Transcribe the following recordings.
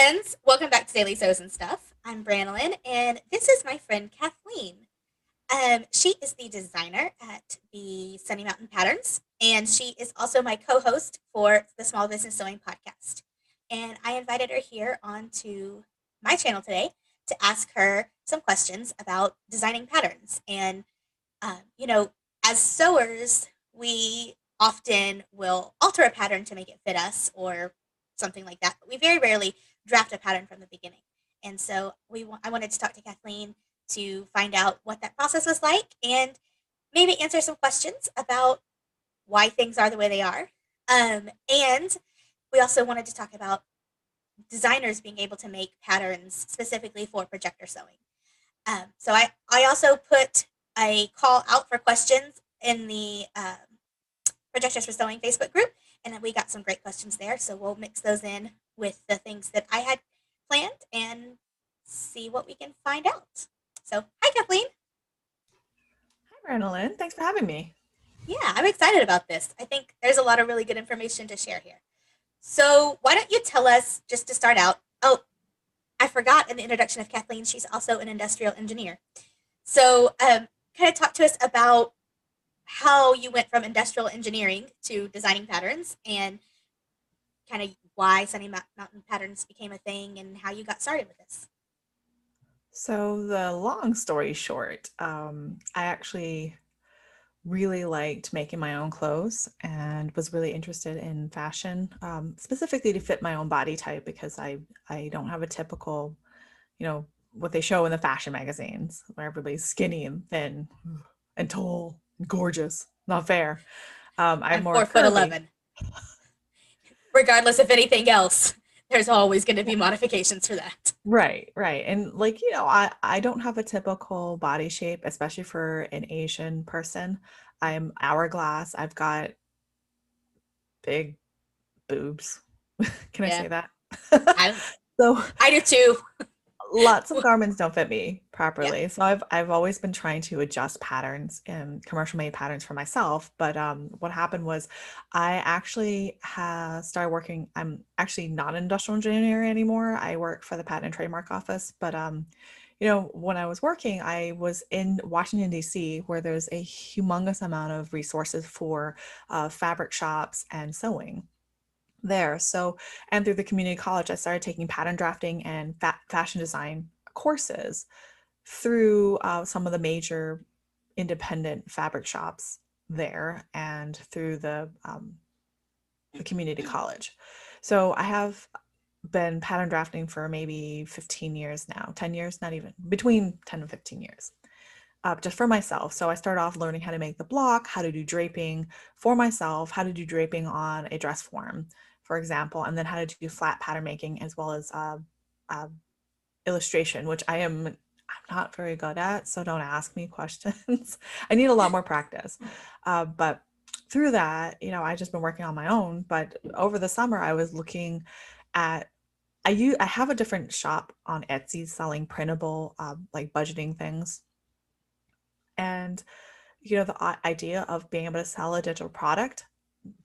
friends. Welcome back to Daily Sews and Stuff. I'm Branelyn, and this is my friend Kathleen. She is the designer at the Sunny Mountain Patterns, and she is also my co-host for the Small Business Sewing podcast. And I invited her here onto my channel today to ask her some questions about designing patterns. And you know, as sewers, we often will alter a pattern to make it fit us or something like that. But we very rarely draft a pattern from the beginning. And so I wanted to talk to Kathleen to find out what that process was like and maybe answer some questions about why things are the way they are. And we also wanted to talk about designers being able to make patterns specifically for projector sewing. So I also put a call out for questions in the Projectors for Sewing Facebook group, and then we got some great questions there. So we'll mix those in with the things that I had planned and see what we can find out. So, hi, Kathleen. Hi, Ranelyn. Thanks for having me. Yeah, I'm excited about this. I think there's a lot of really good information to share here. So, why don't you tell us, just to start out? Oh, I forgot in the introduction of Kathleen, she's also an industrial engineer. So, kind of talk to us about how you went from industrial engineering to designing patterns and kind of why Mountain Patterns became a thing and how you got started with this. So the long story short, I actually really liked making my own clothes and was really interested in fashion, specifically to fit my own body type because I don't have a typical, what they show in the fashion magazines where everybody's skinny and thin and tall and gorgeous. Not fair. I'm I'm more 4 foot curvy. 11. Regardless of anything else, there's always going to be modifications for that. Right, right. And I don't have a typical body shape, especially for an Asian person. I'm hourglass. I've got big boobs. Can I Yeah, say that? I So I do too. lots of garments don't fit me Yeah. properly. So I've always been trying to adjust patterns and commercial made patterns for myself. But what happened was I actually started working. I'm actually not an industrial engineer anymore. I work for the Patent and Trademark Office. But when I was working, I was in Washington, D.C., where there's a humongous amount of resources for fabric shops and sewing there. So, and through the community college, I started taking pattern drafting and fashion design courses through some of the major independent fabric shops there and through the community college. So I have been pattern drafting for maybe 15 years now, 10 years, not even between 10 and 15 years. Just for myself. So I started off learning how to make the block, how to do draping for myself, how to do draping on a dress form, for example, and then how to do flat pattern making as well as uh, illustration, which I'm not very good at. So don't ask me questions. I need a lot more practice. But through that, I just been working on my own. But over the summer, I was looking at I have a different shop on Etsy selling printable like budgeting things and the idea of being able to sell a digital product,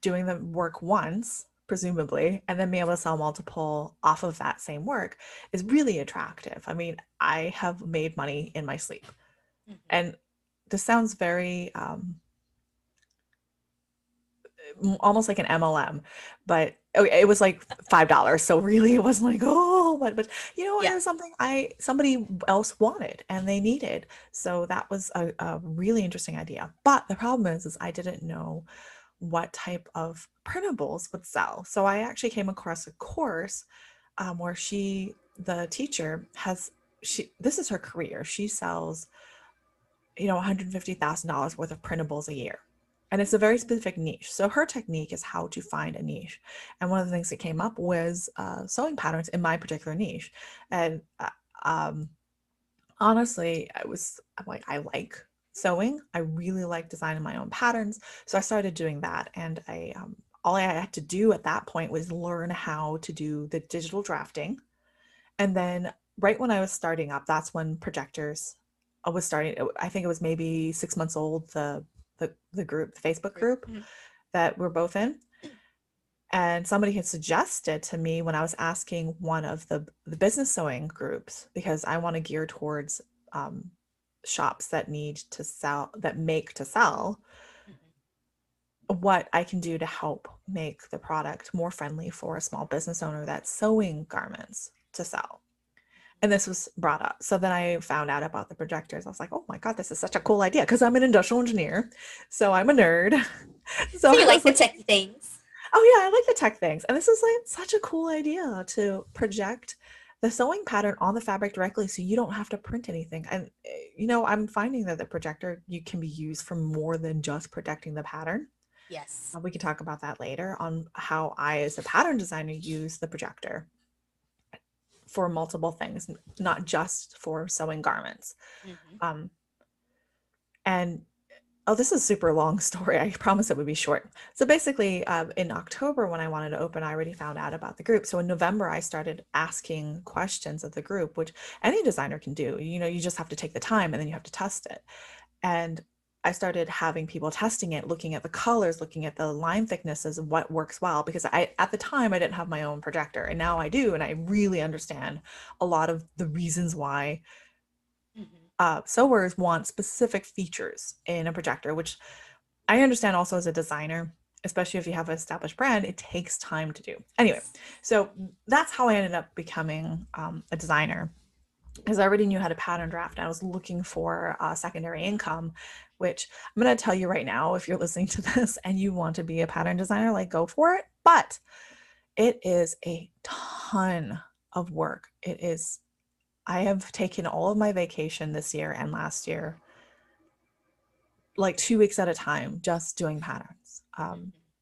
doing the work once, presumably, and then being able to sell multiple off of that same work is really attractive. I mean, I have made money in my sleep. Mhm. And this sounds very almost like an MLM, but okay, it was like $5. So really it wasn't like, oh, but it Yeah. was something somebody else wanted and they needed. So that was a really interesting idea. But the problem is I didn't know what type of printables would sell. So I actually came across a course where the teacher this is her career. She sells, $150,000 worth of printables a year. And it's a very specific niche. So her technique is how to find a niche. And one of the things that came up was sewing patterns in my particular niche. And um, honestly, I'm like, I like sewing. I really like designing my own patterns. So I started doing that. And all I had to do at that point was learn how to do the digital drafting. And then right when I was starting up, that's when projectors was starting. I think it was maybe 6 months old, the group, the Facebook Group. group Mhm. that we're both in. And somebody had suggested to me when I was asking one of the business sewing groups, because I want to gear towards um, shops that need to sell, that make to sell, Mhm. what I can do to help make the product more friendly for a small business owner that's sewing garments to sell. And this was brought up. So then I found out about the projectors. I was like, oh my God, this is such a cool idea because I'm an industrial engineer. So I'm a nerd. So So I you was like the like, techie things. oh yeah, I like the tech things. And this is like such a cool idea to project the sewing pattern on the fabric directly so you don't have to print anything. And I'm finding that the projector you can be used for more than just projecting the pattern. Yes. We can talk about that later on how I, as a pattern designer, use the projector for multiple things, not just for sewing garments. Hmm. Um, and oh, this is a super long story. I promise it would be short. So basically, in October, when I wanted to open, I already found out about the group. So in November, I started asking questions of the group, which any designer can do. You just have to take the time and then you have to test it. And I started having people testing it, looking at the colors, looking at the line thicknesses of what works well. Because at the time, I didn't have my own projector, and now I do, and I really understand a lot of the reasons why Hmm. sewers want specific features in a projector, which I understand also as a designer, especially if you have an established brand, it takes time to do. Anyway, so that's how I ended up becoming a designer, because I already knew how to pattern draft. I was looking for secondary income, which I'm going to tell you right now, if you're listening to this and you want to be a pattern designer, like go for it. But it is a ton of work. I have taken all of my vacation this year and last year, like 2 weeks at a time, just doing patterns.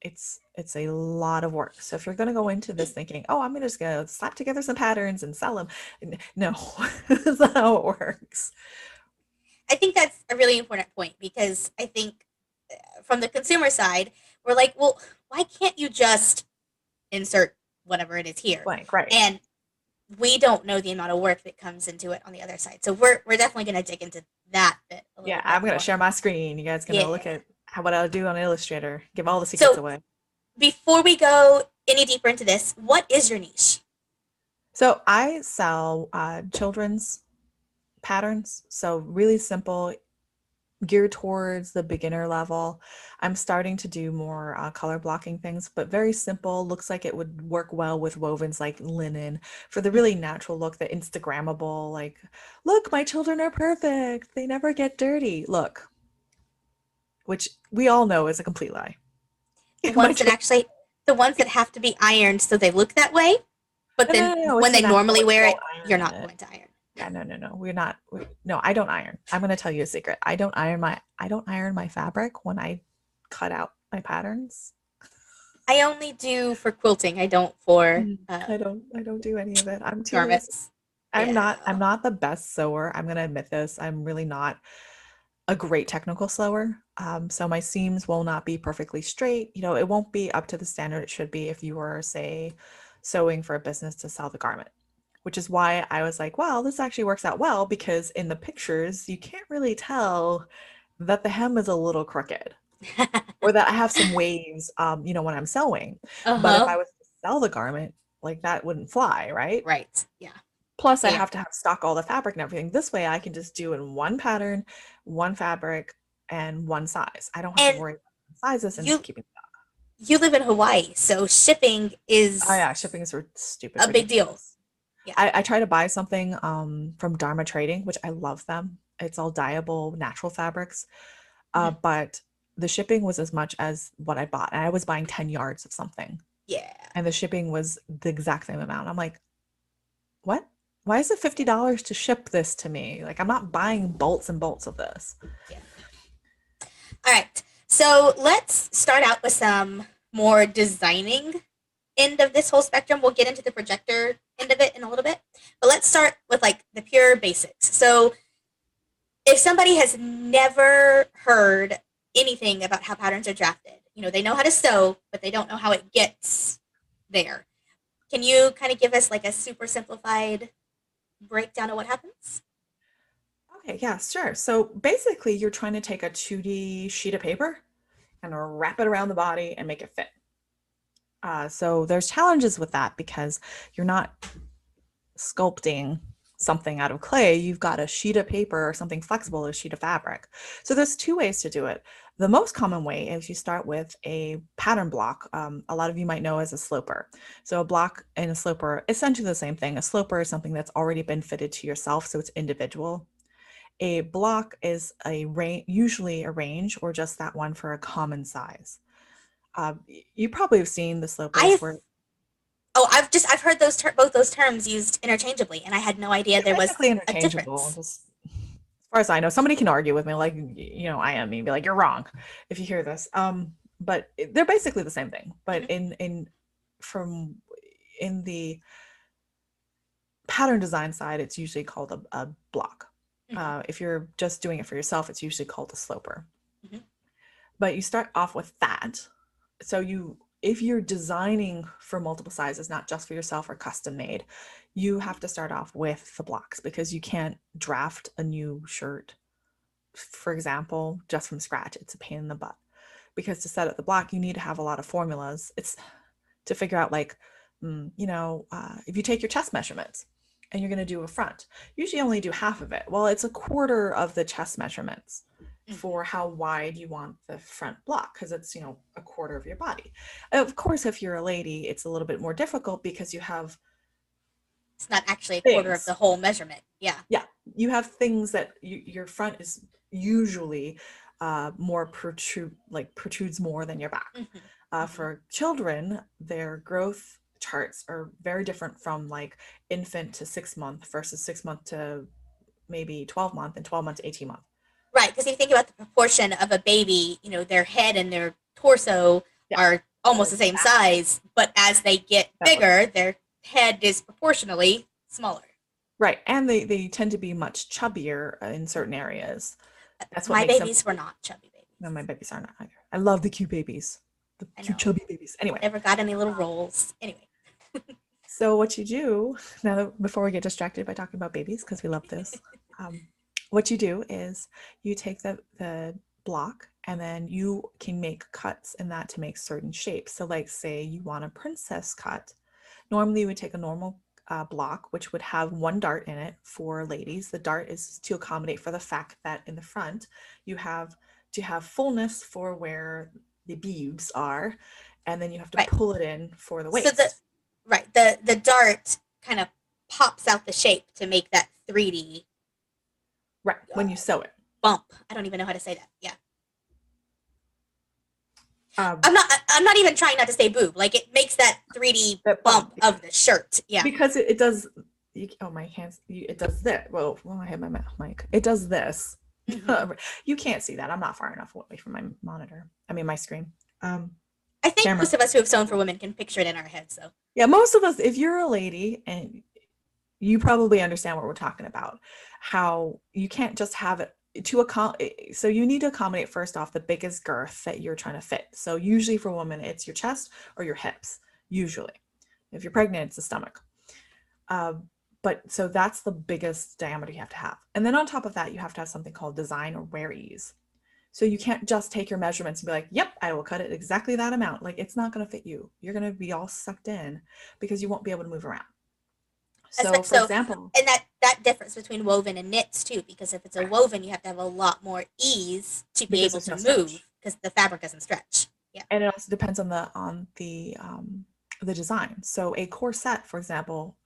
It's a lot of work. So if you're going to go into this thinking, oh, I'm just going to slap together some patterns and sell them, no, that's not how it works. I think that's a really important point because I think from the consumer side, we're like, well, why can't you just insert whatever it is here? Blank, right? And we don't know the amount of work that comes into it on the other side. So we're definitely going to dig into that bit a Yeah, little bit I'm going to more. share my screen. You guys going to Yeah. look at what I'll do on Illustrator, give all the secrets So away. before we go any deeper into this, what is your niche? So I sell children's patterns. So really simple, geared towards the beginner level. I'm starting to do more color blocking things, but very simple. Looks like it would work well with wovens like linen for the really Mhm. natural look, the Instagrammable, like, look, my children are perfect. They never get dirty. Look, which we all know is a complete lie. The My ones that children, actually, the ones that have to be ironed so they look that way, but no, then no, no, no, when it's they natural. normally You wear don't it, you're iron not it. going to iron. Yeah, no, no, no. No, I don't iron. I'm going to tell you a secret. I don't iron my fabric when I cut out my patterns. I only do for quilting. I don't for I don't do any of it. I'm too lazy. garments. I'm Yeah. not the best sewer. I'm gonna admit this. I'm really not a great technical sewer. So my seams will not be perfectly straight. It won't be up to the standard it should be if you were, say, sewing for a business to sell the garment. Which is why I was like, well, this actually works out well because in the pictures, you can't really tell that the hem is a little crooked or that I have some waves, when I'm sewing. Uh But if huh. I was to sell the garment, like that wouldn't fly, right? Right. Yeah. Plus, I Yeah. have to have stock all the fabric and everything. This way, I can just do in one pattern, one fabric, and one size. I don't have to And worry about sizes and you keeping. you live in Hawaii, so shipping Oh is yeah, shipping is stupid a big deal. ridiculous. Yeah. I try to buy something from Dharma Trading, which I love them. It's all dyeable natural fabrics, Mhm. but the shipping was as much as what I bought, and I was buying 10 yards of something, Yeah. and the shipping was the exact same amount. I'm like, what? Why is it $50 to ship this to me? Like, I'm not buying bolts and bolts of this. Yeah. All right. So let's start out with some more designing end of this whole spectrum. We'll get into the projector end of it in a little bit. But let's start with like the pure basics. So if somebody has never heard anything about how patterns are drafted, they know how to sew, but they don't know how it gets there. Can you kind of give us like a super simplified breakdown of what happens? Okay, yeah, sure. So basically, you're trying to take a 2D sheet of paper and wrap it around the body and make it fit. So there's challenges with that because you're not sculpting something out of clay. You've got a sheet of paper or something flexible, a sheet of fabric. So there's two ways to do it. The most common way is you start with a pattern block. A lot of you might know as a sloper. So a block and a sloper, essentially the same thing. A sloper is something that's already been fitted to yourself, so it's individual. A block is usually a range or just that one for a common size. You probably have seen the slopers I've where I've heard both those terms used interchangeably, and I had no idea they're there was basically a interchangeable. difference. Just as far as I know, somebody can argue with me, like I am, and be like, "You're wrong," if you hear this. But they're basically the same thing. But Hmm. from in the pattern design side, it's usually called a block. Hmm. If you're just doing it for yourself, it's usually called a sloper. Hmm. But you start off with that. So if you're designing for multiple sizes, not just for yourself or custom made, you have to start off with the blocks because you can't draft a new shirt, for example, just from scratch. It's a pain in the butt because to set up the block, you need to have a lot of formulas. It's to figure out like, if you take your chest measurements and you're going to do a front, usually only do half of it. Well, it's a quarter of the chest measurements Hmm. for how wide you want the front block because it's a quarter of your body. Of course, if you're a lady, it's a little bit more difficult because you have It's not actually a quarter of the things. whole measurement. Yeah. Yeah, you have things that your front is usually more protrudes more than your back. Hmm. Hmm. For children, their growth charts are very different from like infant to 6 month versus 6 month to maybe 12 month and 12 month to 18 month. Right, because if you think about the proportion of a baby, their head and their torso Yeah, are almost they're the same fat. size, but as they get That was bigger, their head is proportionally smaller. right, and they tend to be much chubbier in certain areas. That's what My makes them. babies were not chubby No, my babies. babies are not either. I love the cute babies, the I cute know. chubby babies. Anyway, Never got any little rolls. Anyway. so what you do now, before we get distracted by talking about babies, because we love this, what you do is you take the block and then you can make cuts in that to make certain shapes. So, like, say you want a princess cut. Normally, you would take a normal block, which would have one dart in it for ladies. The dart is to accommodate for the fact that in the front you have to have fullness for where the boobs are, and then you have to Right. pull it in for the So the waist. right the dart kind of pops out the shape to make that 3D Right, when you uh, sew it. bump. I don't even know how to say that. Yeah. Um, I'm not even trying not to say boob. Like it makes that 3D that bump bump of the shirt. Yeah. because it does. Oh, my hands! It does this. Well, I have my mic. It does this. Hmm. You can't see that. I'm not far enough away from my monitor. I mean, my screen. I think Camera. most of us who have sewn for women can picture it in our heads. So Yeah, most of us. If you're a lady and you probably understand what we're talking about, how you can't just have it to accommodate. So you need to accommodate first off the biggest girth that you're trying to fit. So usually for women, it's your chest or your hips. Usually, if you're pregnant, it's the stomach. Uh, but so that's the biggest diameter you have to have. And then on top of that, you have to have something called design or wear ease. So you can't just take your measurements and be like, yep, I will cut it exactly that amount. Like it's not going to fit you. You're going to be all sucked in because you won't be able to move around. So for so example, and that difference between woven and knits too, because if it's a correct, woven, you have to have a lot more ease to be because able there's to no move stretch. because the fabric doesn't stretch. Yeah. And it also depends on the design. So a corset, for example,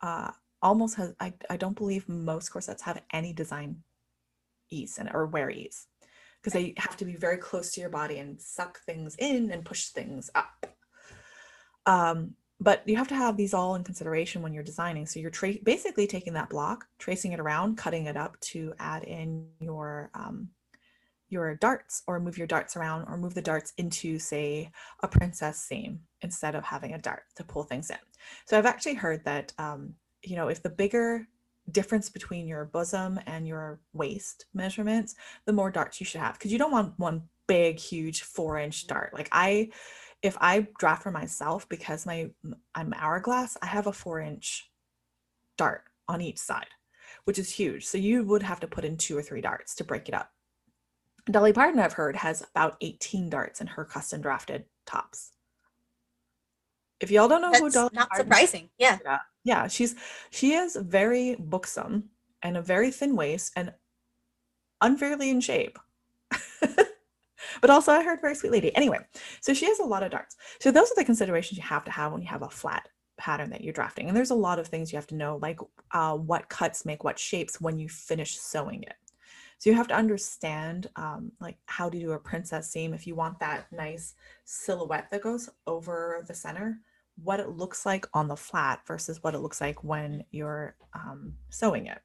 almost has I don't believe most corsets have any design ease and or wear ease because Right. they have to be very close to your body and suck things in and push things up. But you have to have these all in consideration when you're designing. So you're basically taking that block, tracing it around, cutting it up to add in your darts or move your darts around or move the darts into, say, a princess seam instead of having a dart to pull things in. So I've actually heard that, if the bigger difference between your bosom and your waist measurements, the more darts you should have because you don't want one big, huge 4-inch dart. If I draft for myself because I'm hourglass, I have a 4-inch dart on each side, which is huge. So you would have to put in 2 or 3 darts to break it up. Dolly Parton, I've heard, has about 18 darts in her custom drafted tops. If y'all don't know who That's Dolly not Parton, surprising. Yeah. yeah, yeah, she is very buxom and a very thin waist and unfairly in shape. But also I heard very sweet lady. Anyway, so she has a lot of darts. So those are the considerations you have to have when you have a flat pattern that you're drafting. And there's a lot of things you have to know, like what cuts make what shapes when you finish sewing it. So you have to understand like how to do a princess seam if you want that nice silhouette that goes over the center, what it looks like on the flat versus what it looks like when you're sewing it.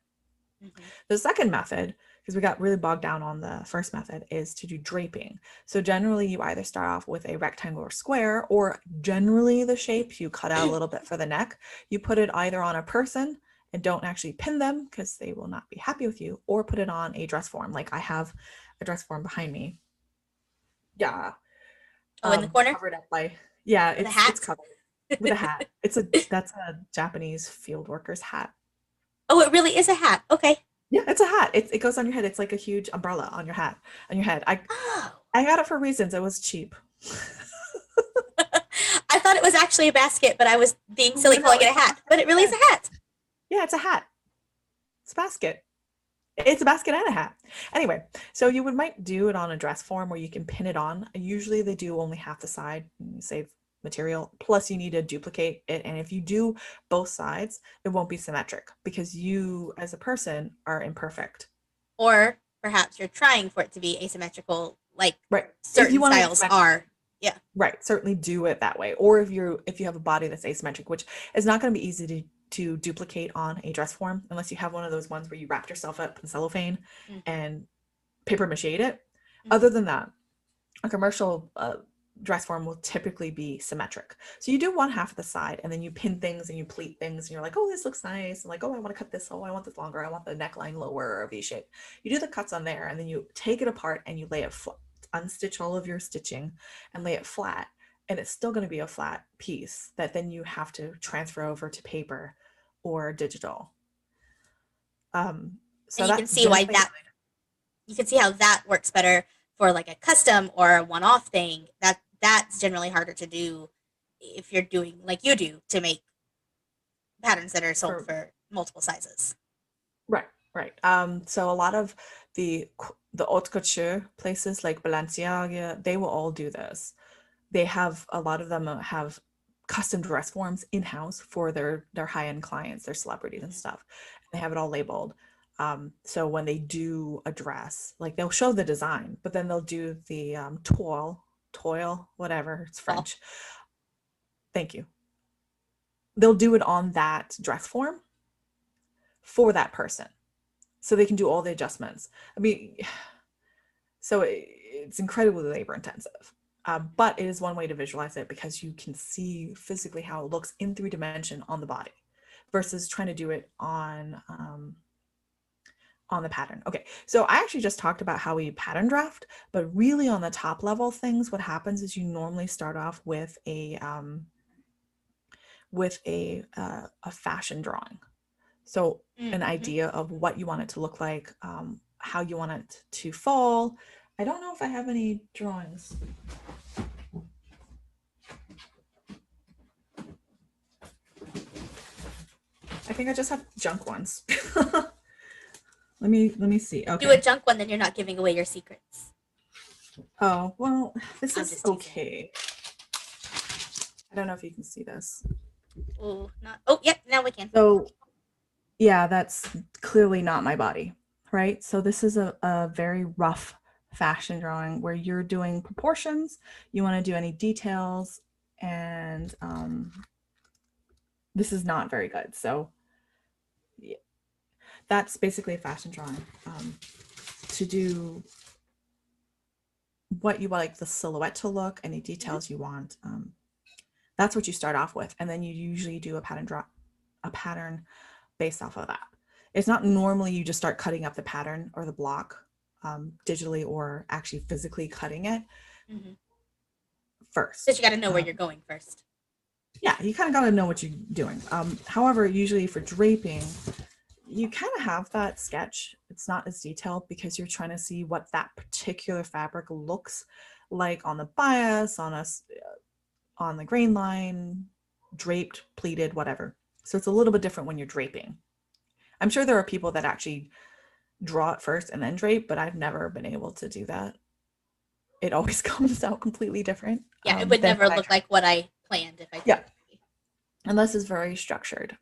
Mm-hmm. The second method, because we got really bogged down on the first method, is to do draping. So generally you either start off with a rectangle or square, or generally the shape you cut out a little bit for the neck. You put it either on a person and don't actually pin them because they will not be happy with you, or put it on a dress form. Like I have a dress form behind me. Yeah. Oh, in the corner Covered up by, yeah, with a it's hat. covered with a hat. That's a Japanese field worker's hat. Oh, it really is a hat. Okay. Yeah, it's a hat. It goes on your head. It's like a huge umbrella on your hat, on your head. Oh. I got it for reasons. It was cheap. I thought it was actually a basket, but I was being No, silly no, calling it it's a hat. But it really is yeah. a hat. Yeah, it's a hat. It's a basket. It's a basket and a hat. Anyway, so you might do it on a dress form where you can pin it on. Usually they do only half the side, save material. Plus you need to duplicate it. And if you do both sides, it won't be symmetric because you as a person are imperfect. Or perhaps you're trying for it to be asymmetrical, like Right. If you certain want to make styles symmetric, are. Yeah. right, certainly do it that way. Or if you have a body that's asymmetric, which is not going to be easy to duplicate on a dress form unless you have one of those ones where you wrapped yourself up in cellophane Mm-hmm. and paper mache it. Mm-hmm. Other than that, a commercial dress form will typically be symmetric. So you do one half of the side and then you pin things and you pleat things and you're like, oh, this looks nice. And like, oh, I want to cut this. Oh, I want this longer. I want the neckline lower or V shape. You do the cuts on there and then you take it apart and you lay it flat, unstitch all of your stitching and lay it flat. And it's still going to be a flat piece that then you have to transfer over to paper or digital. And So you can that's see why generally that you can see how that works better for like a custom or a one-off thing. That's generally harder to do if you're doing like you do to make patterns that are sold for for multiple sizes. right, right. So a lot of the haute couture places like Balenciaga, they will all do this. They have a lot of them have custom dress forms in-house for their high-end clients, their celebrities and Mm-hmm. stuff. They have it all labeled. So when they do a dress, like they'll show the design, but then they'll do the toil, whatever, it's Well, French. Thank you. They'll do it on that dress form for that person. So they can do all the adjustments. I mean, so it's incredibly labor intensive. But it is one way to visualize it because you can see physically how it looks in 3 dimension on the body versus trying to do it on the pattern. Okay, so I actually just talked about how we pattern draft, but really on the top level things, what happens is you normally start off with a fashion drawing. So an mm-hmm. idea of what you want it to look like, how you want it to fall. I don't know if I have any drawings. I think I just have junk ones. Let me see. Do a Okay. junk one, then you're not giving away your secrets. Oh, well, this I'm is just teasing. okay. I don't know if you can see this. Oh, not. Oh, yep. Now we can. So, yeah, that's clearly not my body, right? So this is a very rough fashion drawing where you're doing proportions, you want to do any details, and this is not very good. So yeah, that's basically a fashion drawing. To do what you like the silhouette to look, any Mm-hmm. details you want. That's what you start off with, and then you usually do a pattern based off of that. It's not normally you just start cutting up the pattern or the block digitally or actually physically cutting it Mm-hmm. Because first. you got to know where you're going first. Yeah, you kind of got to know what you're doing. However, usually for draping, you kind of have that sketch. It's not as detailed because you're trying to see what that particular fabric looks like on the bias, on the grain line, draped, pleated, whatever. So it's a little bit different when you're draping. I'm sure there are people that actually draw it first and then drape, but I've never been able to do that. It always comes out completely different Yeah, it would than never when I look try. like what I planned if I did Yeah, it. unless it's very structured.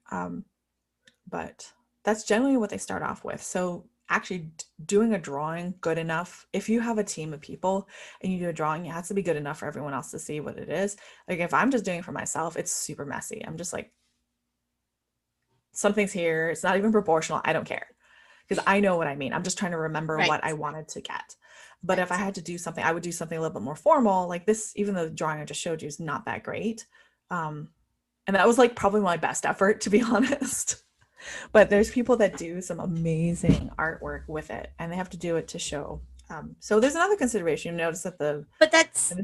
But that's generally what they start off with. So actually doing a drawing good enough, if you have a team of people and you do a drawing, it has to be good enough for everyone else to see what it is. Like if I'm just doing it for myself, it's super messy. I'm just like, something's here, it's not even proportional, I don't care, because I know what I mean. I'm just trying to remember what I Right. wanted to get. But if I Right. had to do something, I would do something a little bit more formal, like this. Even though the drawing I just showed you is not that great, um, and that was like probably my best effort, to be honest. But there's people that do some amazing artwork with it, and they have to do it to show. So there's another consideration. You notice that But that's I'll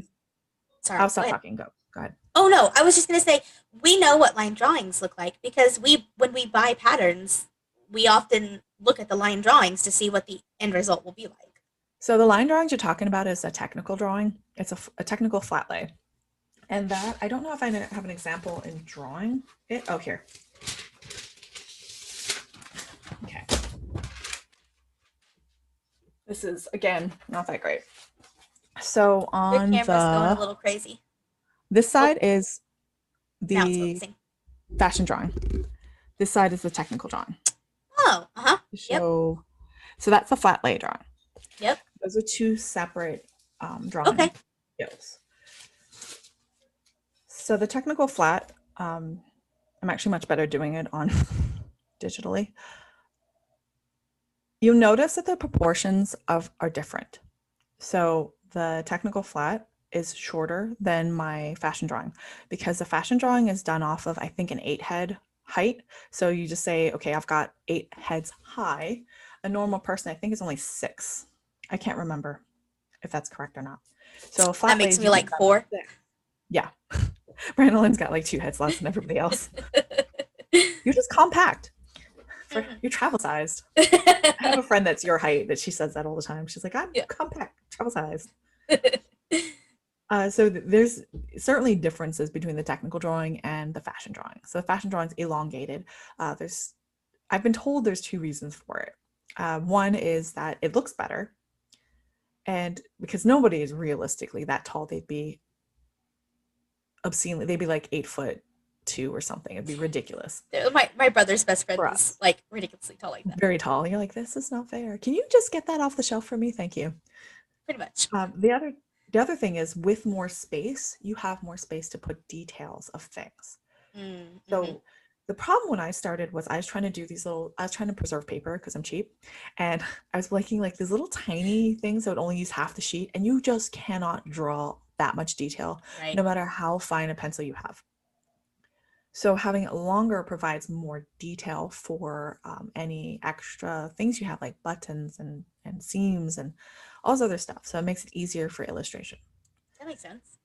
sorry. Go stop ahead. talking. Go ahead. Oh no, I was just gonna say we know what line drawings look like because we when we buy patterns, we often look at the line drawings to see what the end result will be like. So the line drawings you're talking about is a technical drawing. It's a technical flat lay. And that, I don't know if I have an example in drawing it. Oh, here. Okay. This is, again, not that great. So Your on camera's going a little crazy. this Oh, side is now it's the focusing. fashion drawing. This side is the technical drawing. Oh, uh huh. Yep. So, so that's the flat lay drawing. Yep. Those are two separate drawing Okay. skills. So the technical flat, I'm actually much better doing it on digitally. You notice that the proportions of are different. So the technical flat is shorter than my fashion drawing because the fashion drawing is done off of, I think, an 8 head height. So you just say, okay, I've got 8 heads high. A normal person, I think, is only 6. I can't remember if that's correct or not. So That flat makes lays, me you like can 4. 6. Yeah. Brandoline's got like 2 heads less than everybody else. You're just compact for Mhm. you're travel sized. I have a friend that's your height that she says that all the time. She's like, I'm Yeah. compact, travel sized. There's certainly differences between the technical drawing and the fashion drawing. So the fashion drawing is elongated. There's I've been told there's 2 reasons for it. One is that it looks better, and because nobody is realistically that tall, they'd be obscenely, they'd be like 8'2" or something. It'd be ridiculous My brother's best friend for is us. like ridiculously tall like that. Very tall. You're like, this is not fair. Can you just get that off the shelf for me? Thank you. Pretty much. Um, the other the other thing is with more space, you have more space to put details of things. Mm-hmm. So the problem when I started was I was trying to preserve paper because I'm cheap. And I was making like these little tiny things that would only use half the sheet. And you just cannot draw that much detail, Right. no matter how fine a pencil you have. So having it longer provides more detail for any extra things you have, like buttons and seams and all this other stuff. So it makes it easier for illustration. That makes sense.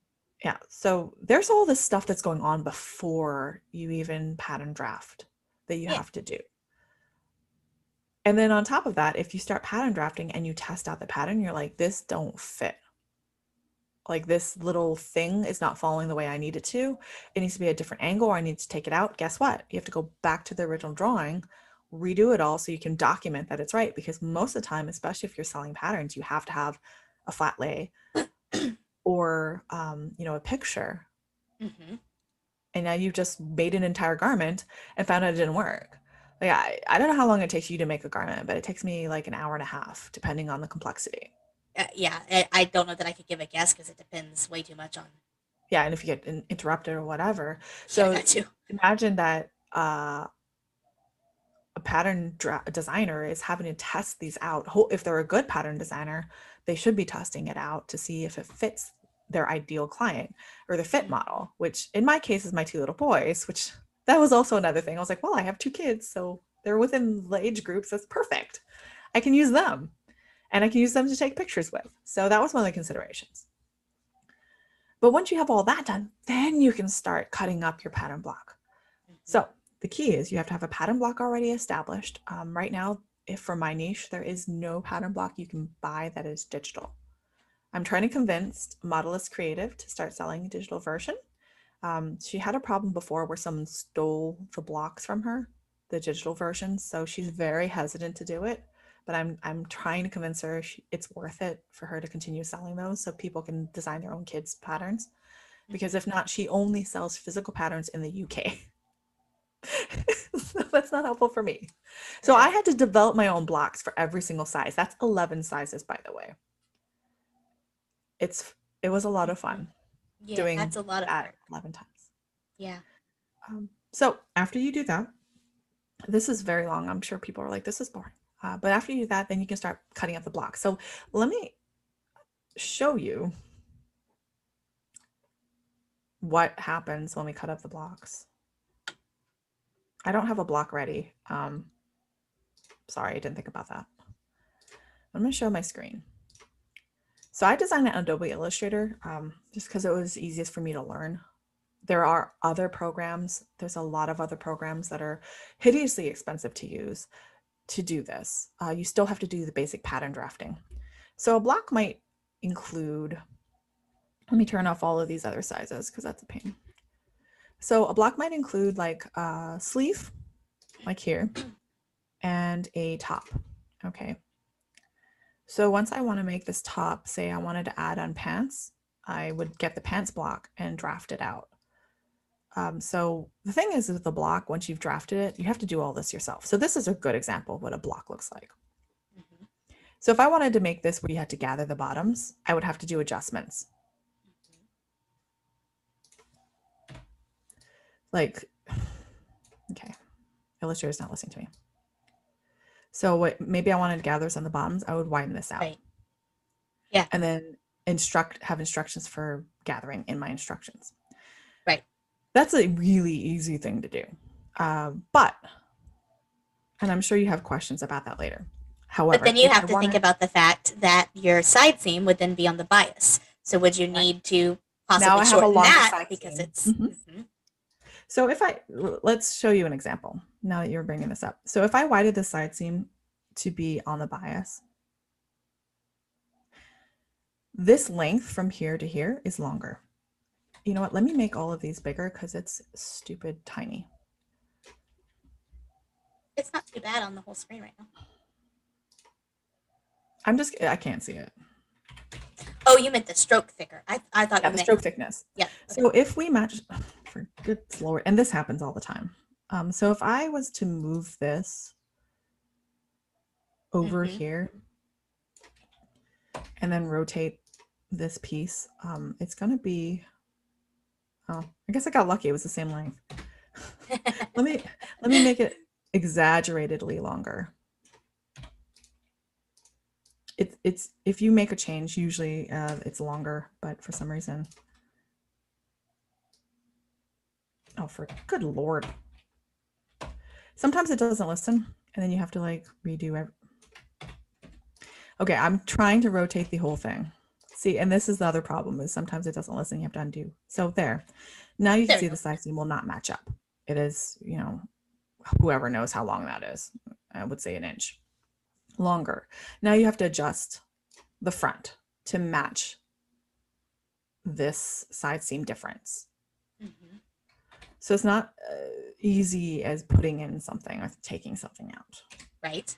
Yeah. So there's all this stuff that's going on before you even pattern draft that you Yeah. have to do. And then on top of that, if you start pattern drafting and you test out the pattern, you're like, this don't fit. Like this little thing is not following the way I need it to. It needs to be a different angle, or I need to take it out. Guess what? You have to go back to the original drawing, redo it all so you can document that it's right. Because most of the time, especially if you're selling patterns, you have to have a flat lay or a picture. Mm-hmm. And now you've just made an entire garment and found out it didn't work. Like I don't know how long it takes you to make a garment, but it takes me like an hour and a half, depending on the complexity. Yeah, I don't know that I could give a guess because it depends way too much on. Yeah, and if you get interrupted or whatever. Yeah, So that too. imagine that a pattern designer is having to test these out. If they're a good pattern designer, they should be testing it out to see if it fits their ideal client or the fit Mm-hmm. model, which in my case is my 2 little boys, which that was also another thing. I was like, well, I have 2 kids, so they're within the age groups. That's perfect. I can use them and I can use them to take pictures with. So that was one of the considerations. But once you have all that done, then you can start cutting up your pattern block. Mm-hmm. So the key is you have to have a pattern block already established. Right now, if for my niche, there is no pattern block you can buy that is digital. I'm trying to convince Modelist Creative to start selling a digital version. She had a problem before where someone stole the blocks from her, the digital versions, so she's very hesitant to do it. But I'm trying to convince her it's worth it for her to continue selling those so people can design their own kids' patterns. Because Mhm. if not, she only sells physical patterns in the UK. So that's not helpful for me. So I Right. had to develop my own blocks for every single size. That's 11 sizes, by the way. It was a lot of Mhm. fun Yeah, doing that's a lot of that work. 11 times. Yeah. So after you do that, this is very long. I'm sure people are like, this is boring. But after you do that, then you can start cutting up the blocks. So let me show you what happens when we cut up the blocks. I don't have a block ready. Sorry, I didn't think about that. I'm going to show my screen. So I designed it in Adobe Illustrator just because it was easiest for me to learn. There are other programs. There's a lot of other programs that are hideously expensive to use to do this. You still have to do the basic pattern drafting. So a block might include, let me turn off all of these other sizes because that's a pain. So a block might include like a sleeve, like here, and a top. Okay. So once I want to make this top, say I wanted to add on pants, I would get the pants block and draft it out. So the thing is with the block, once you've drafted it, you have to do all this yourself. So this is a good example of what a block looks like. Mhm. So if I wanted to make this where you had to gather the bottoms, I would have to do adjustments. Like, okay, Illustrator's not listening to me. So what maybe I wanted to gather on the bottoms, I would widen this out. Right. Yeah. And then have instructions for gathering in my instructions. Right. That's a really easy thing to do. But, and I'm sure you have questions about that later. But However, then you if I have to want think to, about the fact that your side seam would then be on the bias. So would you right, need to now possibly I have a shorten longer that side because seam. it's So let's show you an example now that you're bringing this up. So if I widened the side seam to be on the bias, this length from here to here is longer. You know what? Let me make all of these bigger because it's stupid tiny. it's not too bad on the whole screen right now. I can't see it. Oh, you meant the stroke thicker. I thought Yeah, you the meant stroke thickness. yeah. Okay. So if we match, for good Lord, and this happens all the time. So if I was to move this over Mm-hmm. here and then rotate this piece, it's going to be, oh, I guess I got lucky. It was the same length. let me make it exaggeratedly longer. It's if you make a change, usually it's longer, but for some reason, oh, for good Lord. Sometimes it doesn't listen, and then you have to like redo every. Okay, I'm trying to rotate the whole thing. See, and this is the other problem is sometimes it doesn't listen, you have to undo. So there. Now you can There we see go. the side seam will not match up. It is, whoever knows how long that is. I would say an inch longer. Now you have to adjust the front to match this side seam difference. Mm-hmm. So it's not easy as putting in something or taking something out. Right.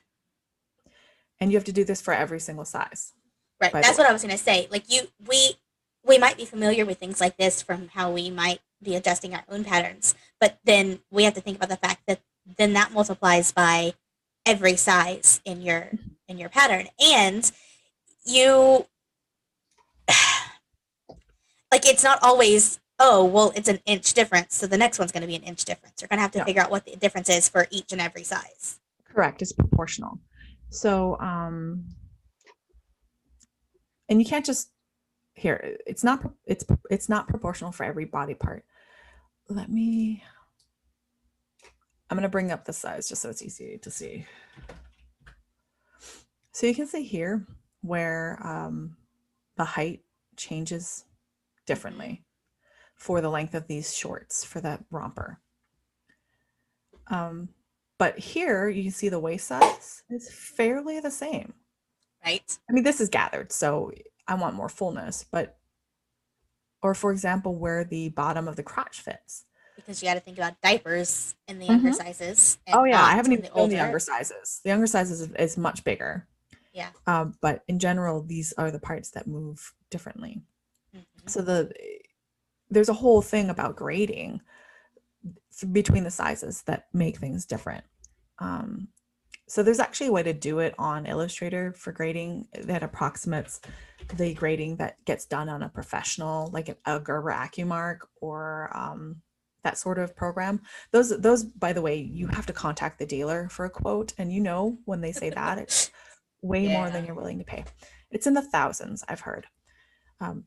And you have to do this for every single size, Right. by the That's way. what I was gonna say. Like we might be familiar with things like this from how we might be adjusting our own patterns, but then we have to think about the fact that then that multiplies by every size in your pattern, and you like it's not always, oh well, it's an inch difference, so the next one's going to be an inch difference. You're going to have to No, figure out what the difference is for each and every size. correct. It's proportional. So, and you can't just here. It's not proportional for every body part. Let me. I'm gonna bring up the size just so it's easy to see. So you can see here where the height changes Mm-hmm. differently for the length of these shorts for that romper. Um, but here you can see the waist size is fairly the same. Right. I mean, this is gathered, so I want more fullness, but Or for example, where the bottom of the crotch fits. Because you got to think about diapers in the younger Hmm. sizes Oh and yeah, I not haven't in even the shown the younger older. sizes. The younger sizes is much bigger. Yeah. But in general, these are the parts that move differently. Hmm. So there's a whole thing about grading between the sizes that make things different. Um, so there's actually a way to do it on Illustrator for grading that approximates the grading that gets done on a professional, like a Gerber AccuMark or that sort of program. Those, by the way, you have to contact the dealer for a quote, and when they say that, it's way more than Yeah. you're willing to pay. It's in the thousands, I've heard. Um,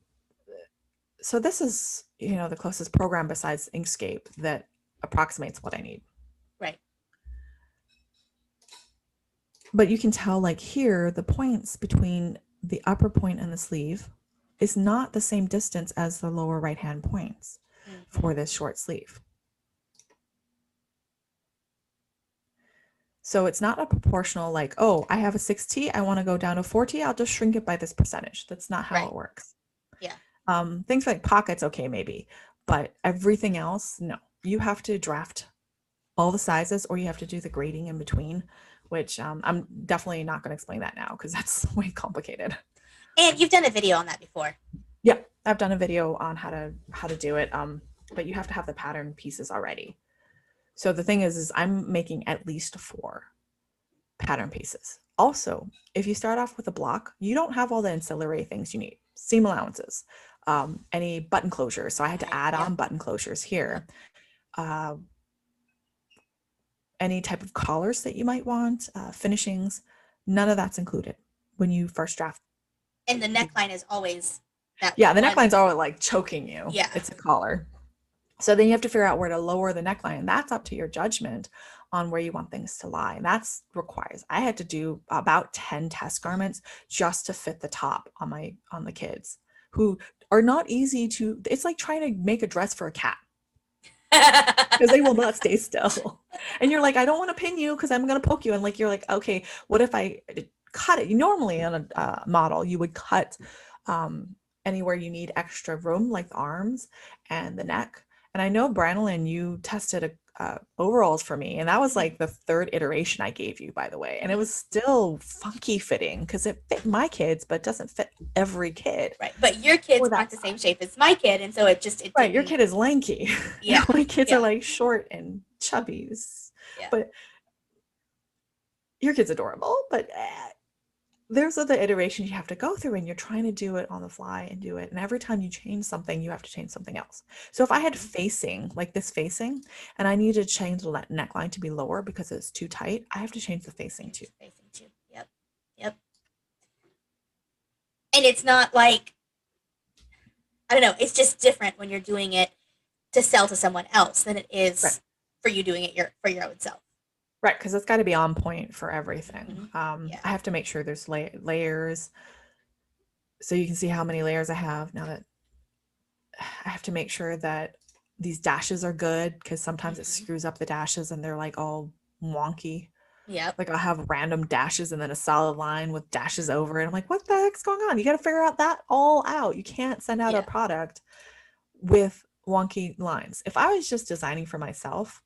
so this is, the closest program besides Inkscape that approximates what I need. Right. But you can tell, like here, the points between the upper point and the sleeve is not the same distance as the lower right hand points Hmm. for this short sleeve. So it's not a proportional, like, oh, I have a 6T, I want to go down to 4T, I'll just shrink it by this percentage. That's not how Right. it works. Yeah. Things like pockets, okay, maybe, but everything else, no. You have to draft all the sizes, or you have to do the grading in between, which I'm definitely not going to explain that now because that's way complicated. And you've done a video on that before. Yeah, I've done a video on how to do it, but you have to have the pattern pieces already. So the thing is I'm making at least 4 pattern pieces. Also, if you start off with a block, you don't have all the ancillary things you need. Seam allowances, any button closures. So I had to Right. add Yep. on button closures Yep. here. Uh, any type of collars that you might want, finishings, none of that's included when you first draft. And the neckline is always that Yeah, the one. necklines are like choking you. Yeah. It's a collar. So then you have to figure out where to lower the neckline. And that's up to your judgment on where you want things to lie. And that's requires, I had to do about 10 test garments just to fit the top on the kids who are not easy to, it's like trying to make a dress for a cat because they will not stay still. And you're like, I don't want to pin you because I'm going to poke you. And like, you're like, okay, what if I cut it? Normally on a model, you would cut anywhere you need extra room, like the arms and the neck. And I know, Branolyn, you tested overalls for me, and that was Mhm. like the 3rd iteration I gave you, by the way. And it Mhm. was still funky fitting because it fit my kids, but doesn't fit every kid Right. But your kids for aren't that the same size. shape as my kid, and so it Right, your didn't. kid is lanky. Yeah. My kids are Yeah. like short and chubby, Yeah. but your kid's adorable. But there's other iterations you have to go through, and you're trying to do it on the fly and do it. And every time you change something, you have to change something else. So if I had Hmm. facing, like this facing, and I need to change the neckline to be lower because it's too tight, I have to change the facing too. Change the facing too. Yep. Yep. And it's not like, I don't know. It's just different when you're doing it to sell to someone else than it Right. is for you doing it for your own self. Right, because it's got to be on point for everything. Hmm. Yeah. I have to make sure there's layers, so you can see how many layers I have. Now that I have to make sure that these dashes are good because sometimes it Hmm. screws up the dashes and they're like all wonky. Yep. Like I'll have random dashes and then a solid line with dashes over it. I'm like, what the heck's going on? You got to figure out that all out. You can't send out a Yeah. product with wonky lines. If I was just designing for myself,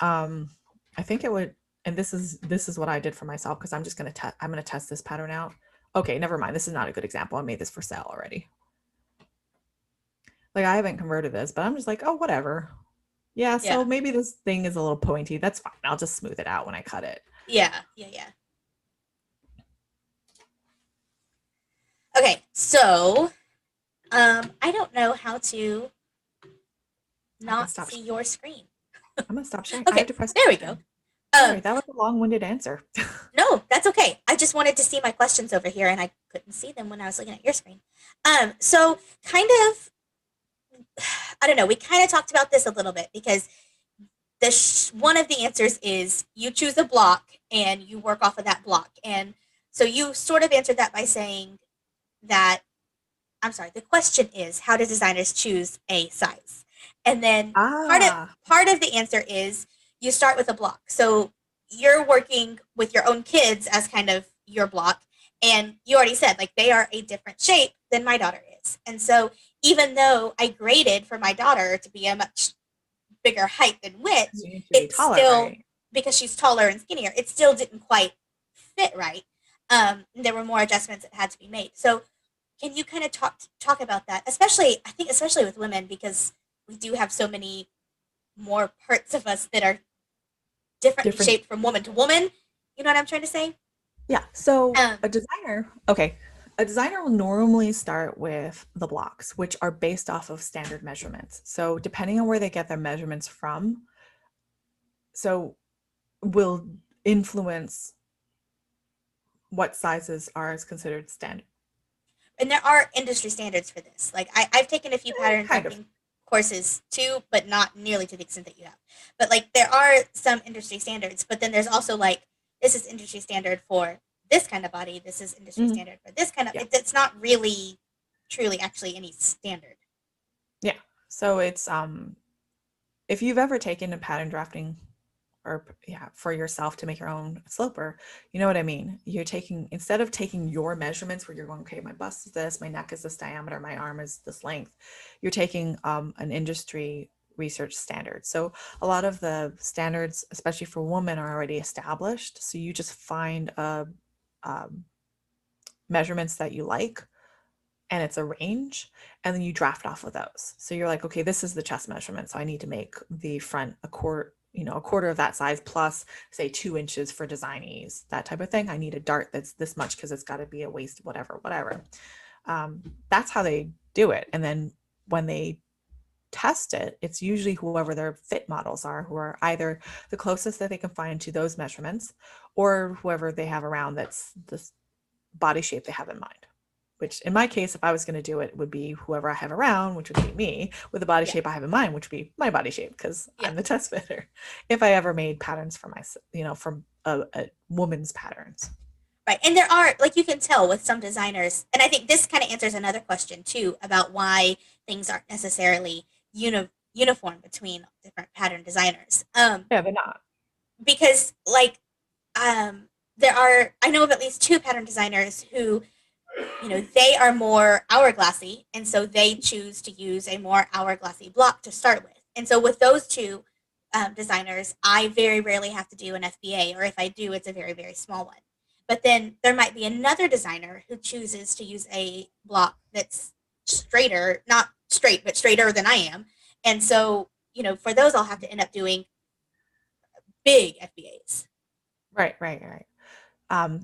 um, I think it would. And this is what I did for myself because I'm gonna test this pattern out. Okay, never mind. This is not a good example. I made this for sale already. Like I haven't converted this, but I'm just like, oh, whatever. Yeah, so Yeah. maybe this thing is a little pointy. That's fine. I'll just smooth it out when I cut it. Yeah. Yeah. Yeah. Okay. So, I don't know how to I can not stop. see your screen. I'm gonna stop sharing. I have Okay. to press There the we go. button. Sorry, Um, that was a long-winded answer. no, that's okay. I just wanted to see my questions over here, and I couldn't see them when I was looking at your screen. So kind of, I don't know. We kind of talked about this a little bit because one of the answers is you choose a block and you work off of that block, and so you sort of answered that by saying that. I'm sorry. The question is, how do designers choose a size? And then part of Ah, part of the answer is you start with a block. So you're working with your own kids as kind of your block, and you already said like they are a different shape than my daughter measurements. And so even though I graded for my daughter to be a much bigger height than width, You need to be it taller, still, right? because she's taller and skinnier, it still didn't quite fit right. There were more adjustments that had to be made. So can you kind of talk about that, especially I think especially with women because we do have so many more parts of us that are differently Different. shaped from woman to woman. You know what I'm trying to say? Yeah. So Um, a designer will normally start with the blocks, which are based off of standard measurements. So depending on where they get their measurements from, so will influence what sizes are as considered standard. and there are industry standards for this. Like I've taken a few pattern Kind of. drafting courses too, but not nearly to the extent that you have. But like there are some industry standards, but then there's also like this is industry standard for this kind of body. This is industry Mhm. standard for this kind of. Yeah. It's not really, truly, actually any standard. Yeah. So it's if you've ever taken a pattern drafting or yeah, for yourself to make your own sloper, you know what I mean? You're taking instead of taking your measurements where you're going, okay, my bust is this, my neck is this diameter, my arm is this length, you're taking an industry research standard. So a lot of the standards, especially for women, are already established. So you just find um, measurements that you like and it's a range and then you draft off of those. So you're like, okay, this is the chest measurement, so I need to make the front a quarter of that size plus say 2 inches for designees, that type of thing. I need a dart that's this much because it's got to be a waist, whatever. That's how they do it. And then when they test it, it's usually whoever their fit models are, who are either the closest that they can find to those measurements or whoever they have around that's the body shape they have in mind. Which in my case, if I was going to do it, would be whoever I have around, which would be me, with the body Yeah, shape I have in mind, which would be my body shape, because yeah, I'm the test fitter. If I ever made patterns for myself, from a woman's patterns. right. And there are like you can tell with some designers, and I think this kind of answers another question too about why things aren't necessarily uniform between different pattern designers. Yeah, they're not. Because like there are I know of at least two pattern designers who they are more hourglassy and so they choose to use a more hourglassy block to start with, and so with those two designers I very rarely have to do an FBA, or if I do it's a very very small one. But then there might be another designer who chooses to use a block that's straighter, not straight but straighter than I am, and so for those I'll have to end up doing big FBAs. Right.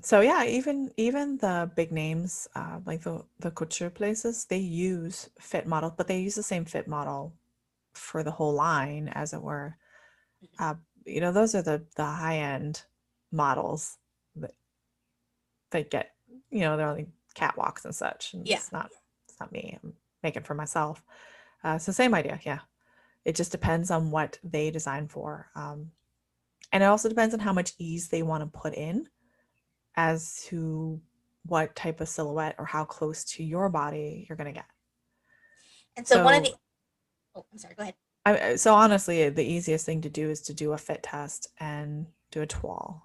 So yeah, even the big names, like the couture places, they use fit models, but they use the same fit model for the whole line, as it were. Uh, those are the high end models that get, they're only catwalks and such, and Yeah. it's not me. I'm making for myself. So same idea, yeah. It just depends on what they design for, and it also depends on how much ease they want to put in as to what type of silhouette or how close to your body you're going to get. And so one of the So, oh, I'm sorry, go ahead. so honestly, the easiest thing to do is to do a fit test and do a toile,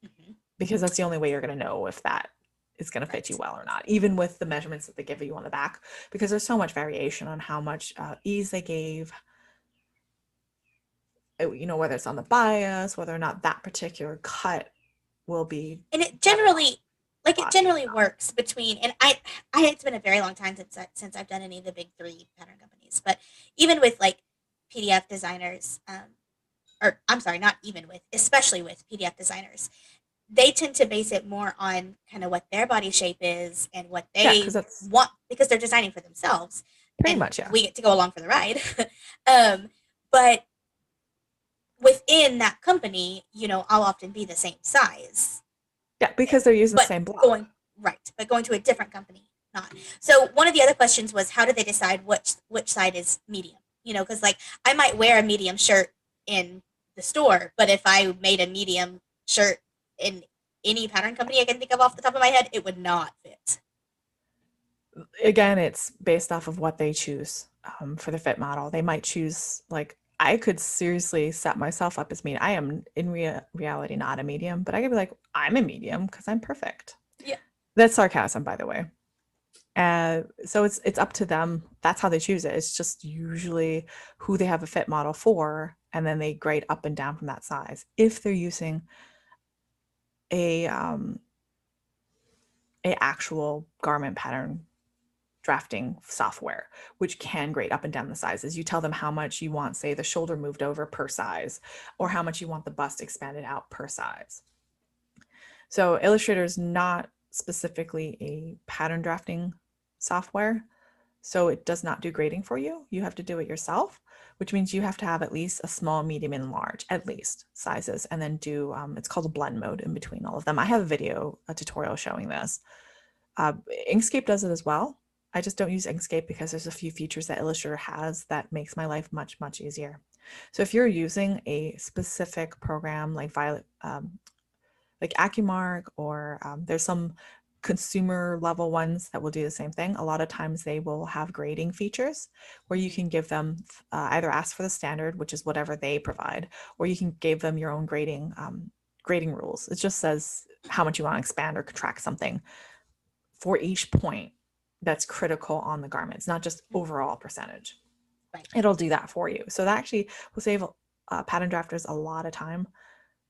Hmm. because that's the only way you're going to know if that is going to fit you Right. well or not, even with the measurements that they give you on the back, because there's so much variation on how much ease they gave, whether it's on the bias, whether or not that particular cut will be And it better on generally like it body or generally not. works between, and I it's been a very long time since I've done any of the big three pattern companies, but even with like PDF designers, or I'm sorry, not even with, especially with PDF designers, they tend to base it more on kind of what their body shape is and what Yeah, because they that's want because they're designing for themselves, pretty and much, yeah. we get to go along for the ride. um, but within that company, I'll often be the same size. Yeah, Eh, because they're using the but same block. going right, but going to a different company, not. So one of the other questions was how do they decide which side is medium? Because like I might wear a medium shirt in the store, but if I made a medium shirt in any pattern company I can think of off the top of my head, it would not fit. Again, it's based off of what they choose for the fit model. They might choose, like, I could seriously set myself up as medium. I am in reality not a medium, but I could be like, I'm a medium because I'm perfect. Yeah. That's sarcasm, by the way. So it's up to them. That's how they choose it. It's just usually who they have a fit model for, and then they grade up and down from that size. If they're using a actual garment pattern drafting software, which can grade up and down the sizes. You tell them how much you want, say, the shoulder moved over per size, or how much you want the bust expanded out per size. So Illustrator is not specifically a pattern drafting software, so it does not do grading for you. You have to do it yourself, which means you have to have at least a small, medium, and large, at least sizes, and then do, it's called a blend mode in between all of them. I have a tutorial showing this. Inkscape does it as well. I just don't use Inkscape because there's a few features that Illustrator has that makes my life much, much easier. So if you're using a specific program like like AccuMark, or there's some consumer level ones that will do the same thing. A lot of times they will have grading features where you can give them either ask for the standard, which is whatever they provide, or you can give them your own grading rules. It just says how much you want to expand or contract something for each point that's critical on the garment. It's not just overall percentage. Right. It'll do that for you. So that actually will save pattern drafters a lot of time,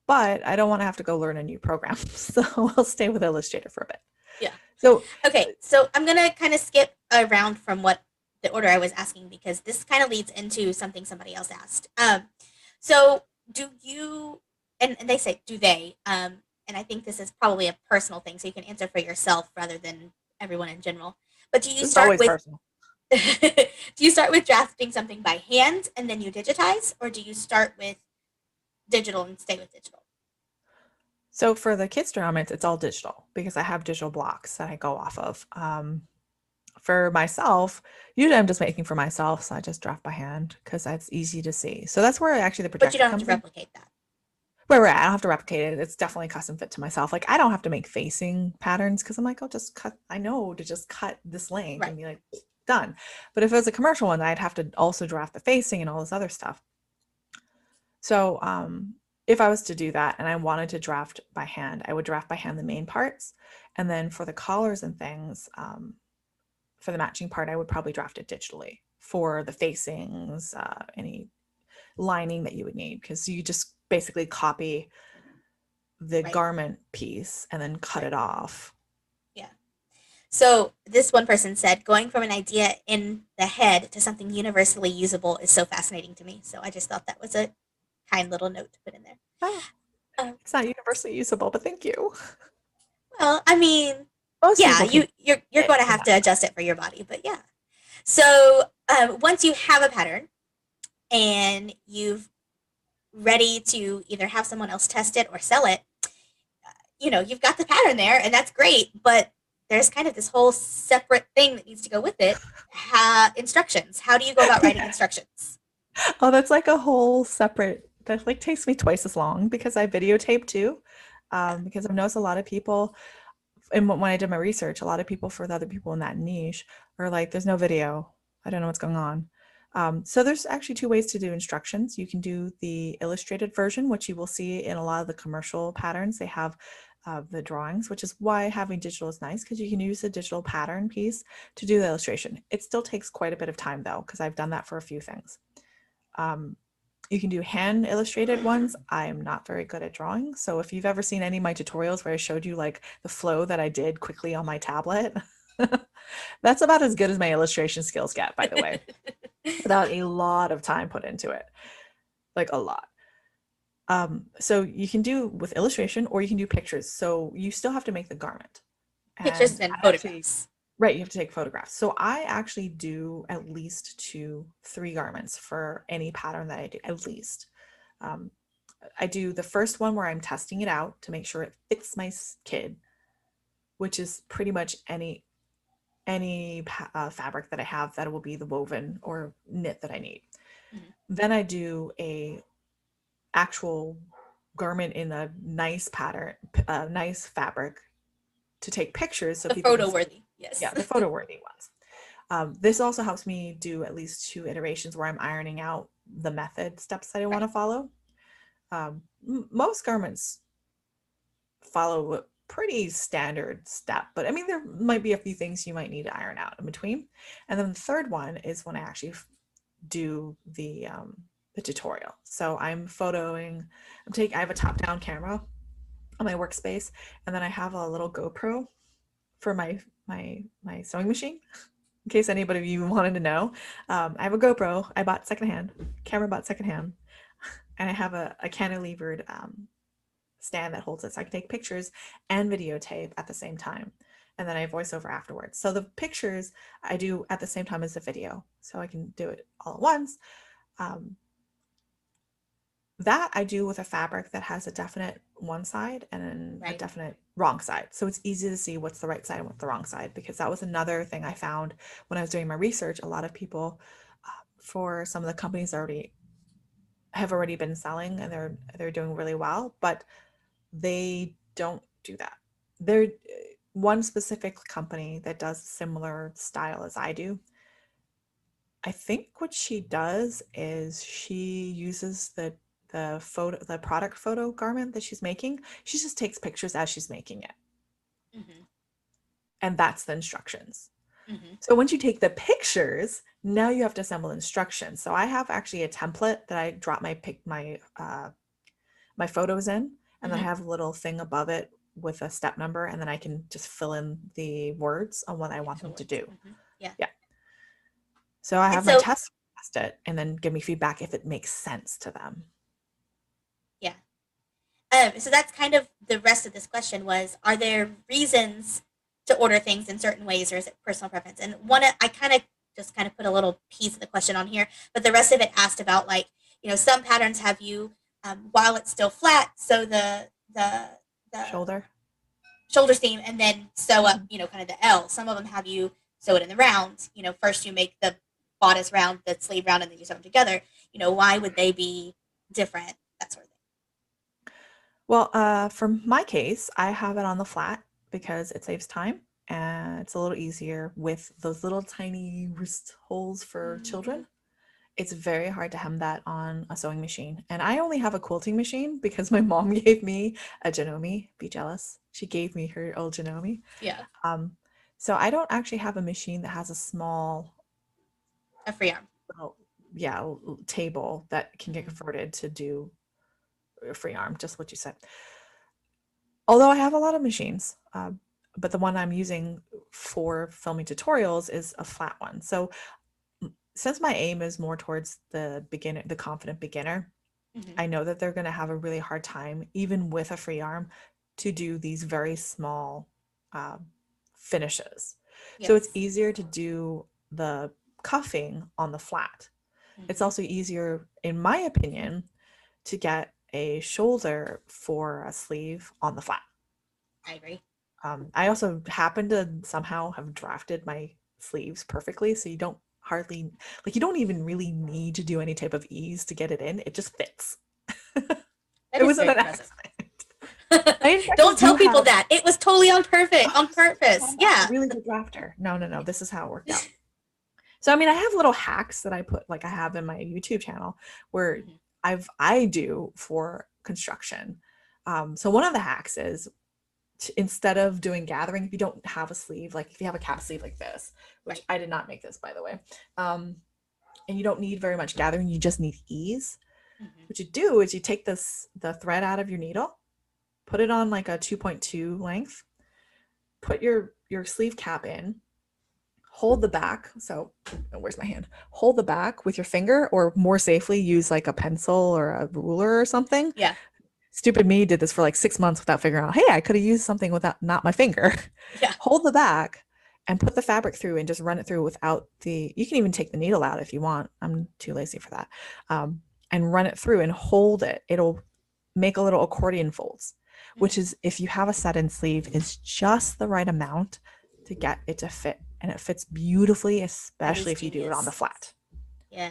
but I don't want to have to go learn a new program. So I'll stay with Illustrator for a bit. Yeah. So, okay. So I'm going to kind of skip around from what the order I was asking, because this kind of leads into something somebody else asked. So do you, and they say, do they, and I think this is probably a personal thing, so you can answer for yourself rather than everyone in general. But do you this is start always with personal. do you start with drafting something by hand and then you digitize, or do you start with digital and stay with digital? So for the kids dramas, it's all digital because I have digital blocks that I go off of. For myself, usually I'm just making for myself, so I just draft by hand because that's easy to see. So that's where actually the But you projector don't have to comes in. replicate that. Where we're at, I don't have to replicate it. It's definitely custom fit to myself. Like I don't have to make facing patterns because I'm like, I'll just cut. I know to just cut this length and Right. be like, done. But if it was a commercial one, I'd have to also draft the facing and all this other stuff. So if I was to do that and I wanted to draft by hand, I would draft by hand the main parts. And then for the collars and things, for the matching part, I would probably draft it digitally for the facings, any lining that you would need, because you just basically copy the Right. garment piece and then cut Right. it off. Yeah. So this one person said, going from an idea in the head to something universally usable is so fascinating to me. So I just thought that was a kind little note to put in there. Oh, Um, it's not universally usable, but thank you. well, I mean, Most yeah, people can you're fit going to in have that. to adjust it for your body, but yeah. So once you have a pattern and you've ready to either have someone else test it or sell it, you've got the pattern there, and that's great. But there's kind of this whole separate thing that needs to go with it. Instructions. How do you go about writing Yeah. instructions? Oh, that's like a whole separate, that like takes me twice as long because I videotape too. Because I've noticed a lot of people, and when I did my research, a lot of people for the other people in that niche are like, there's no video. I don't know what's going on. So there's actually two ways to do instructions. You can do the illustrated version, which you will see in a lot of the commercial patterns. They have the drawings, which is why having digital is nice because you can use a digital pattern piece to do the illustration. It still takes quite a bit of time though, because I've done that for a few things. Um, you can do hand illustrated ones. I'm not very good at drawing. So if you've ever seen any of my tutorials where I showed you like the flow that I did quickly on my tablet, that's about as good as my illustration skills get, by the way, without a lot of time put into it, like a lot. So you can do with illustration or you can do pictures. So you still have to make the garment. Pictures And and I actually, photographs. right, you have to take photographs. So I actually do at least 2, 3 garments for any pattern that I do, at least. Um, I do the first one where I'm testing it out to make sure it fits my kid, which is pretty much any fabric that I have that will be the woven or knit that I need. Mhm. Then I do a actual garment in a nice pattern, nice fabric to take pictures so The people can photo see. worthy, yes. Yeah, the photo worthy ones. This also helps me do at least 2 iterations where I'm ironing out the method steps that I want Right. to follow. Most garments follow pretty standard step, but I mean, there might be a few things you might need to iron out in between. And then the third one is when I actually do the tutorial. So I'm photoing, I have a top-down camera on my workspace, and then I have a little GoPro for my sewing machine. In case anybody of you wanted to know, I have a GoPro. I bought secondhand. Camera bought secondhand, and I have a cantilevered stand that holds it, so I can take pictures and videotape at the same time. And then I voice over afterwards. So the pictures I do at the same time as the video, so I can do it all at once. That I do with a fabric that has a definite one side and then a Right. definite wrong side. So it's easy to see what's the right side and what's the wrong side, because that was another thing I found when I was doing my research. A lot of people, for some of the companies have already been selling and they're doing really well, but they don't do that. They're one specific company that does similar style as I do. I think what she does is she uses the product photo garment that she's making. She just takes pictures as she's making it. Mm-hmm. And that's the instructions. Mm-hmm. So once you take the pictures, now you have to assemble instructions. So I have actually a template that I drop my photos in, and then I Mm-hmm. have a little thing above it with a step number, and then I can just fill in the words on what I want them to do. Mm-hmm. Yeah. Yeah. So I And have my so, test test it and then give me feedback if it makes sense to them. yeah. So that's kind of the rest of this question was, are there reasons to order things in certain ways, or is it personal preference? And I kind of just kind of put a little piece of the question on here, but the rest of it asked about, like, some patterns have you, while it's still flat, so the Shoulder. shoulder seam and then sew up, Mhm. kind of the L. Some of them have you sew it in the round. First you make the bodice round, the sleeve round, and then you sew them together. Why would they be different? That sort of thing. Well, for my case, I have it on the flat because it saves time and it's a little easier with those little tiny wrist holes for Mm-hmm. children. It's very hard to hem that on a sewing machine. And I only have a quilting machine because my mom gave me a Janome. Be jealous. She gave me her old Janome. Yeah, Um, so I don't actually have a machine that has a small, a free arm. little, yeah, table that can get Mm-hmm. converted to do a free arm, just what you said. Although I have a lot of machines, but the one I'm using for filming tutorials is a flat one. So since my aim is more towards the beginner, the confident beginner, Mm-hmm. I know that they're going to have a really hard time, even with a free arm, to do these very small um, finishes. So it's Yes. easier to do the cuffing on the flat. It's Mm-hmm. also easier, in my opinion, to get a shoulder for a sleeve on the flat. I agree. I also happen to somehow have drafted my sleeves perfectly, so you don't hardly, like, you don't even really need to do any type of ease to get it in. It just fits. That It is wasn't very an impressive. accident. My instructions Don't do tell people have, that it was totally on purpose. oh, On purpose. I'm a Yeah. really good drafter. No, no, no. This is how it worked out. So I mean, I have little hacks that I put, like I have in my YouTube channel, where Mm-hmm. I do for construction. So one of the hacks is, instead of doing gathering, if you don't have a sleeve, like if you have a cap sleeve like this, which Right. I did not make this, by the way, and you don't need very much gathering, you just need ease. Mm-hmm. What you do is you take the thread out of your needle, put it on like a 2.2 length, put your sleeve cap in, hold the back. So where's my hand? Hold the back with your finger, or more safely, use like a pencil or a ruler or something. Yeah. Stupid me did this for like 6 months without figuring out, hey, I could have used something without, not my finger. Yeah. Hold the back and put the fabric through and just run it through without you can even take the needle out if you want. I'm too lazy for that. And run it through and hold it. It'll make a little accordion folds, which Mm-hmm. is, if you have a set-in sleeve, is just the right amount to get it to fit. And it fits beautifully, That especially is if you do it on the genius. flat. Yeah.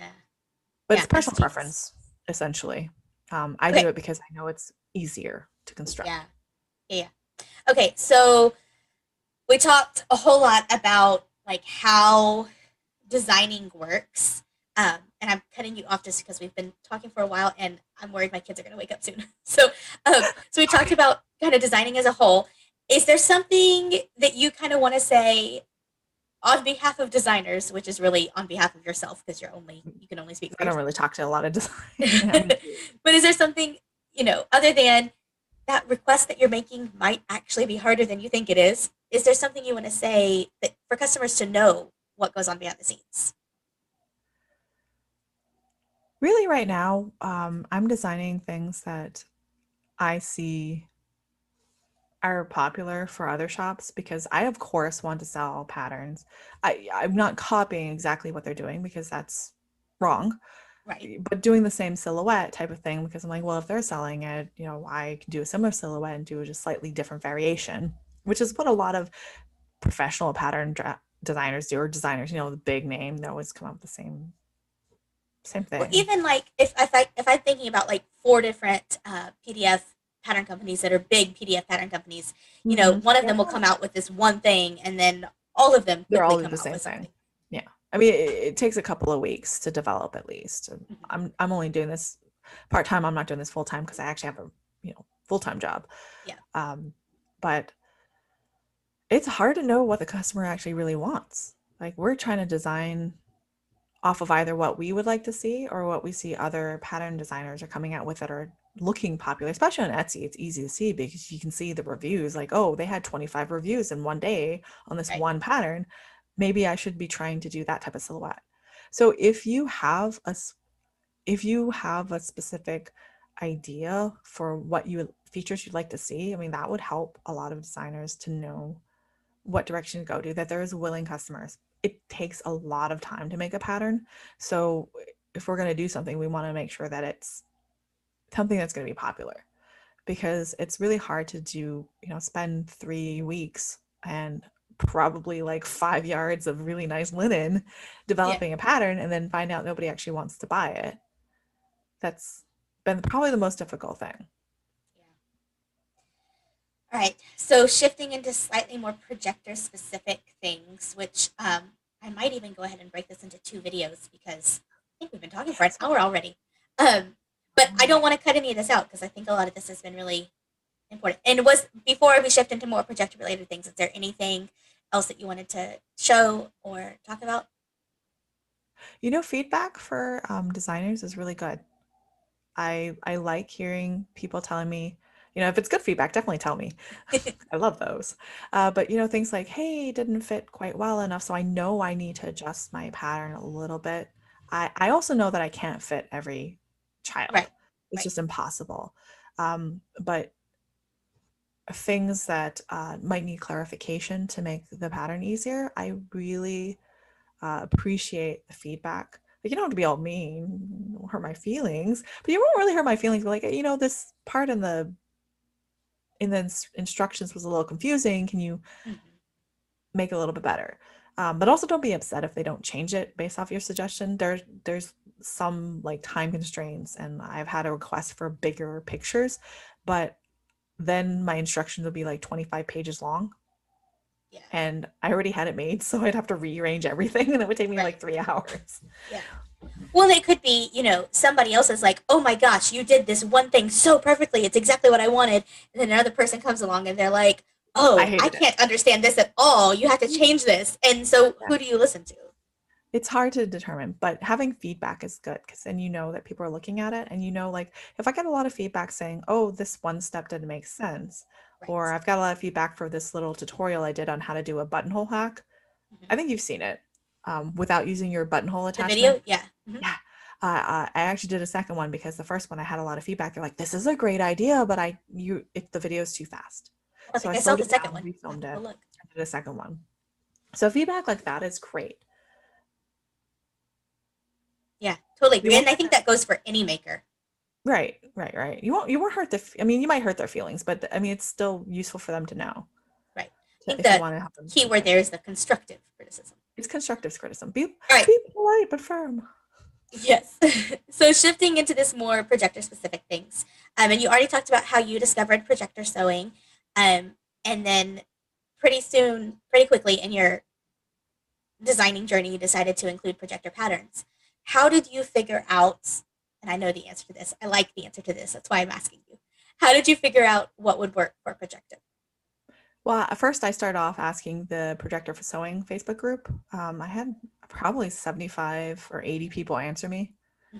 But Yeah. it's That's personal genius. preference, essentially. I do Okay. it because I know it's easier to construct. Yeah. Yeah. Yeah. Okay. So we talked a whole lot about, like, how designing works. And I'm cutting you off just because we've been talking for a while, and I'm worried my kids are going to wake up soon. So we talked Sorry. about kind of designing as a whole. Is there something that you kind of want to say on behalf of designers, which is really on behalf of yourself because you can only speak for I don't yourself. really talk to a lot of design. But is there something, other than that request that you're making might actually be harder than you think it is? Is there something you want to say that for customers to know what goes on behind the scenes? Really, right now, I'm designing things that I see are popular for other shops because I, of course, want to sell patterns. I'm not copying exactly what they're doing because that's wrong, Right. but doing the same silhouette type of thing because I'm like, well, if they're selling it, I can do a similar silhouette and do a just slightly different variation, which is what a lot of professional designers do, or designers, the big name, they always come up with the same Or thing. even like if I'm thinking about like four different PDF pattern companies that are big PDF pattern companies, one of They're them will come all out with this one thing, and then all of them they're quickly all do come the out same with thing. something. Yeah. I mean, it takes a couple of weeks to develop at least. And Mhm. I'm only doing this part-time. I'm not doing this full-time because I actually have a, full-time job. Yeah. Um, but it's hard to know what the customer actually really wants. Like we're trying to design off of either what we would like to see or what we see other pattern designers are coming out with that are looking popular, especially on Etsy. It's easy to see because you can see the reviews like, oh, they had 25 reviews in one day on this Right. one pattern. Maybe I should be trying to do that type of silhouette. So if you have a specific idea for what features you'd like to see, I mean, that would help a lot of designers to know what direction to go to, that there's willing customers. It takes a lot of time to make a pattern. So if we're going to do something, we want to make sure that it's something that's going to be popular because it's really hard to do, spend 3 weeks and probably like 5 yards of really nice linen Yeah. developing a pattern and then find out nobody actually wants to buy it. That's been probably the most difficult thing. Yeah. All right. So shifting into slightly more projector specific things, which I might even go ahead and break this into two videos because I think we've been talking for an hour already. Um, but I don't want to cut any of this out because I think a lot of this has been really important. And it was before we shift into more projector related things. Is there anything else that you wanted to show or talk about? Feedback for designers is really good. I like hearing people telling me, if it's good feedback, definitely tell me. I love those. But things like, hey, it didn't fit quite well enough, so I know I need to adjust my pattern a little bit. I also know that I can't fit every child. Right. It's Right. just impossible. But things that might need clarification to make the pattern easier, I really appreciate the feedback. Like you don't have to be all mean, don't hurt my feelings, but you won't really hurt my feelings. But like, this part in the instructions was a little confusing. Can you Mm-hmm. make it a little bit better? But also don't be upset if they don't change it based off your suggestion. There's some like time constraints, and I've had a request for bigger pictures, but then my instructions would be like 25 pages long, Yeah. and I already had it made, so I'd have to rearrange everything, and it would take me Right. like 3 hours. Yeah. Well, it could be, somebody else is like, oh my gosh, you did this one thing so perfectly. It's exactly what I wanted. And then another person comes along and they're like, I oh, I hated it. can't understand this at all. You have to change this. And so Yeah. who do you listen to? It's hard to determine, but having feedback is good because then you know that people are looking at it, and like if I get a lot of feedback saying, "Oh, this one step didn't make sense," or Right. I've got a lot of feedback for this little tutorial I did on how to do a buttonhole hack. Mm-hmm. I think you've seen it without using your buttonhole The attachment. video? Yeah. Mm-hmm. Yeah. I actually did a second one because the first one I had a lot of feedback. They're like, "This is a great idea, but the video is too fast." I So think I I saw slowed the it second down, one. I'll have refilmed to go it, look. and did a second one. So feedback like that is great. Yeah, totally You agree. won't And I get think that goes for any maker. right, right, right. You won't hurt I mean, you might hurt their feelings, but I mean, it's still useful for them to know Right. I think if you the want to help them key make word better. there is the constructive criticism. It's constructive criticism. Be All right. be polite but firm. Yes. So shifting into this more projector specific things, and you already talked about how you discovered projector sewing, and then pretty quickly in your designing journey, you decided to include projector patterns. How did you figure out? And I know the answer to this. I like the answer to this. That's why I'm asking you. How did you figure out what would work for projector? Well, at first I started off asking the Projector for Sewing Facebook group. I had probably 75 or 80 people answer me.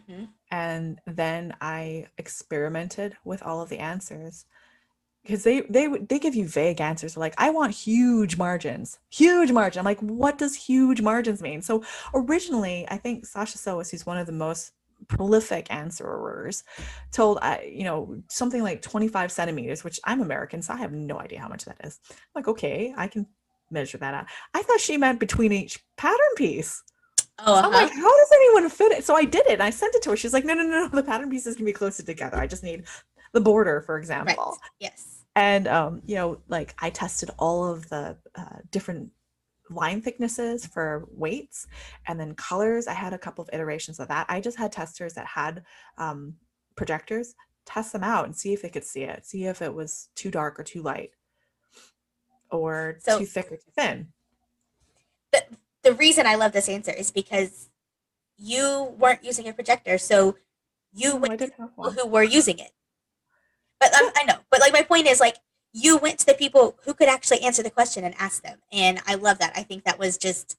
Hmm. And then I experimented with all of the answers because they give you vague answers. They're like, I want huge margins, huge margin. I'm like, what does huge margins mean? So originally, I think Sasha Sowas, who's one of the most prolific answerers, told something like 25 centimeters, which I'm American, so I have no idea how much that is. I'm like, okay, I can measure that out. I thought she meant between each pattern piece. Oh, So I'm like, uh-huh. how does anyone fit it? So I did it. And I sent it to her. She's like, no, no, no, the pattern pieces can be closer together. I just need the border, for example. Right. Yes. And like I tested all of the different line thicknesses for weights and then colors. I had a couple of iterations of that. I just had testers that had projectors test them out and see if they could see it, see if it was too dark or too light or too So thick or too thin. the the reason I love this answer is because you weren't using a projector, so you No, went I to didn't have people one. who were using it. But Yeah. I know. But like my point is like you went to the people who could actually answer the question and ask them, and I love that. I think that was just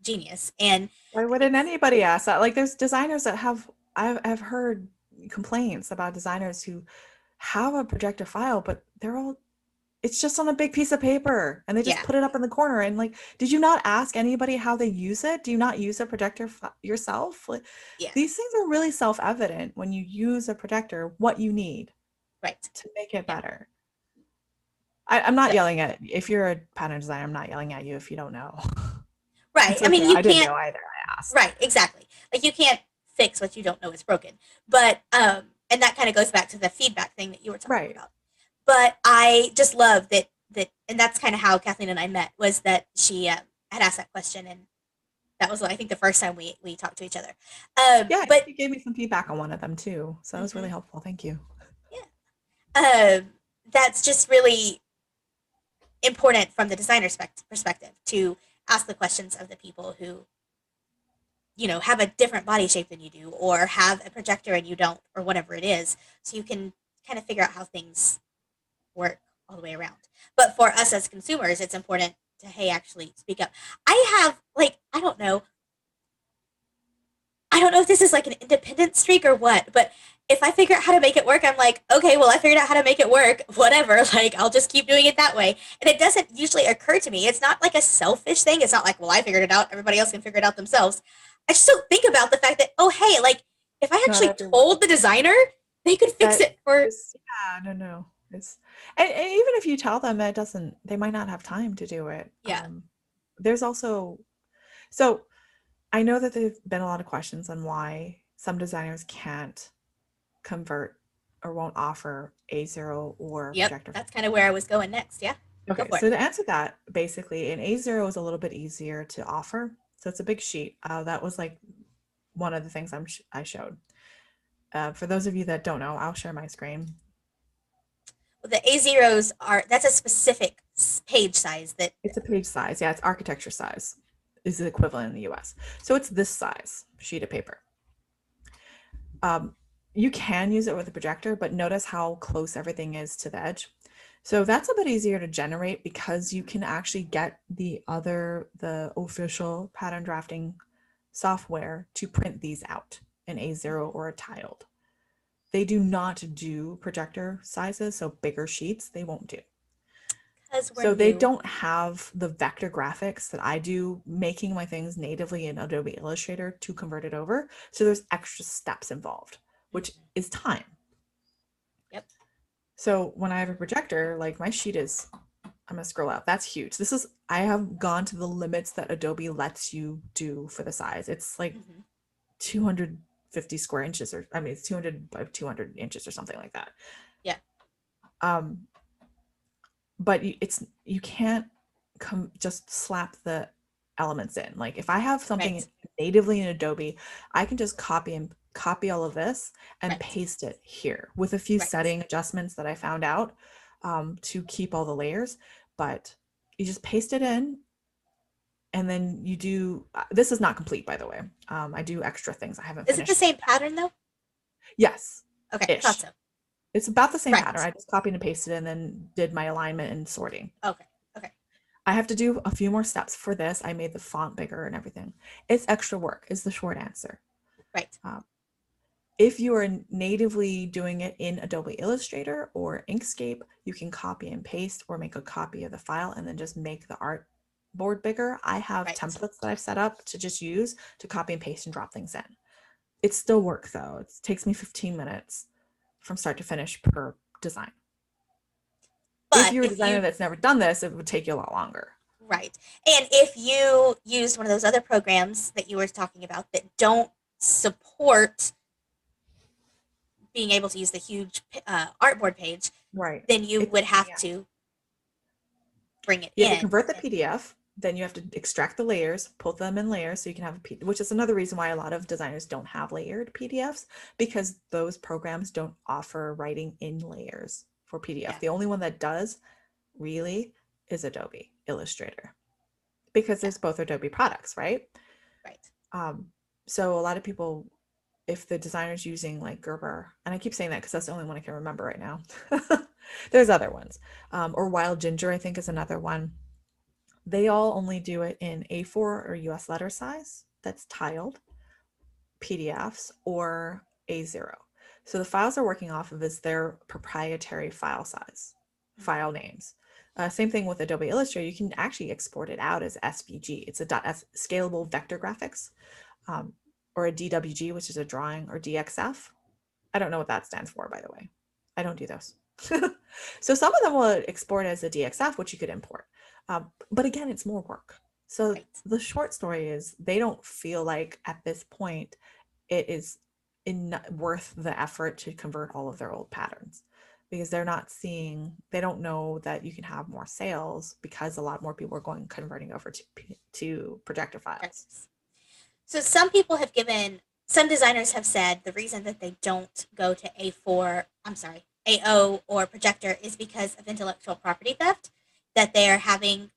genius, and Why wouldn't it's anybody ask that? Like there's designers that have I've heard complaints about designers who have a projector file, but they're all it's just on a big piece of paper and they just yeah, put it up in the corner and like did you not ask anybody how they use it? Do you not use a projector yourself? Like yeah, these things are really self-evident when you use a projector what you need right, to make it yeah. better. I'm not So yelling at if you're a pattern designer, I'm not yelling at you if you don't know. right. It's I okay. mean, you I didn't can't. know either. I asked. Right, exactly. Like you can't fix what you don't know is broken. But and that kind of goes back to the feedback thing that you were talking Right. about. But I just love that, and that's kind of how Kathleen and I met was that she had asked that question, and that was I think the first time we talked to each other. Yeah, But you gave me some feedback on one of them too. So that was really mhm, helpful. Thank you. yeah, that's just really important from the designer's perspective to ask the questions of the people who have a different body shape than you do or have a projector and you don't or whatever it is, so you can kind of figure out how things work all the way around. But for us as consumers, it's important to hey actually speak up. I have like I don't know if this is like an independent streak or what, but if I figure out how to make it work, I'm like, okay, well, I figured out how to make it work, whatever. Like, I'll just keep doing it that way. And it doesn't usually occur to me. It's not like a selfish thing. It's not like, well, I figured it out. Everybody else can figure it out themselves. I just don't think about the fact that, oh, hey, like, if I Not actually everyone. told the designer, they could fix That it for, is, yeah, no, no. And even if you tell them it doesn't, they might not have time to do it. yeah, There's also, so I know that there've been a lot of questions on why some designers can't convert or won't offer A0 or yep, projector. that's kind of where I was going next. Yeah, go Okay, for it. so to answer that, basically, an A0 is a little bit easier to offer. So it's a big sheet. That was like one of the things I showed. For those of you that don't know, I'll share my screen. Well, the A0s that's a specific page size that, It's a page size. Yeah, it's architecture size is the equivalent in the US. So it's this size sheet of paper. Um, you can use it with a projector, but notice how close everything is to the edge. So that's a bit easier to generate because you can actually get the official pattern drafting software to print these out in A0 or a tiled. They do not do projector sizes, so bigger sheets, they won't do. because we're So they new. don't have the vector graphics that I do, making my things natively in Adobe Illustrator to convert it over. So there's extra steps involved, which Mhm. is time. Yep. So when I have a projector, like my sheet is, I'm gonna scroll out. That's huge. I have gone to the limits that Adobe lets you do for the size. It's like Hmm. 250 square inches, or I mean, it's 200 by 200 inches or something like that. Yeah. Um, but you can't come just slap the elements in. Like if I have something Right. natively in Adobe, I can just copy all of this and Right. paste it here with a few Right. setting adjustments that I found out to keep all the layers. But you just paste it in and then you do, this is not complete, by the way. I do extra things. I haven't Is it the finished. same pattern though? Yes, Okay, I thought ish. so. It's about the same pattern. Right. I just copied and pasted and then did my alignment and sorting. Okay. Okay. I have to do a few more steps for this. I made the font bigger and everything. It's extra work, is the short answer. Right. Um, if you are natively doing it in Adobe Illustrator or Inkscape, you can copy and paste or make a copy of the file and then just make the artboard bigger. I have Right. templates that I've set up to just use to copy and paste and drop things in. It's still work though. It takes me 15 minutes from start to finish per design. If But you're a if designer you that's never done this, it would take you a lot longer. right, and if you use one of those other programs that you were talking about that don't support being able to use the huge artboard page, Right. then you It's would have yeah. to bring it You have to in. convert the And, PDF, then you have to extract the layers, put them in layers so you can have which is another reason why a lot of designers don't have layered PDFs because those programs don't offer writing in layers for PDF. yeah, The only one that does really is Adobe Illustrator because yeah, there's both Adobe products, right? right. Um, so a lot of people, if the designer's using like Gerber, and I keep saying that because that's the only one I can remember right now. There's other ones, or Wild Ginger, I think is another one. They all only do it in A4 or US letter size that's tiled, PDFs, or A0. So the files they're working off of is their proprietary file size, Mm-hmm. file names. Same thing with Adobe Illustrator. You can actually export it out as SVG. It's a scalable vector graphics, um, or a DWG, which is a drawing, or DXF. I don't know what that stands for, by the way. I don't do those. So some of them will export as a DXF, which you could import. But again, it's more work. So Right, the short story is they don't feel like at this point it is worth the effort to convert all of their old patterns because they're not seeing, they don't know that you can have more sales because a lot more people are going converting over to projector files. practice. So some designers have said the reason that they don't go to AO or projector is because of intellectual property theft, that they are having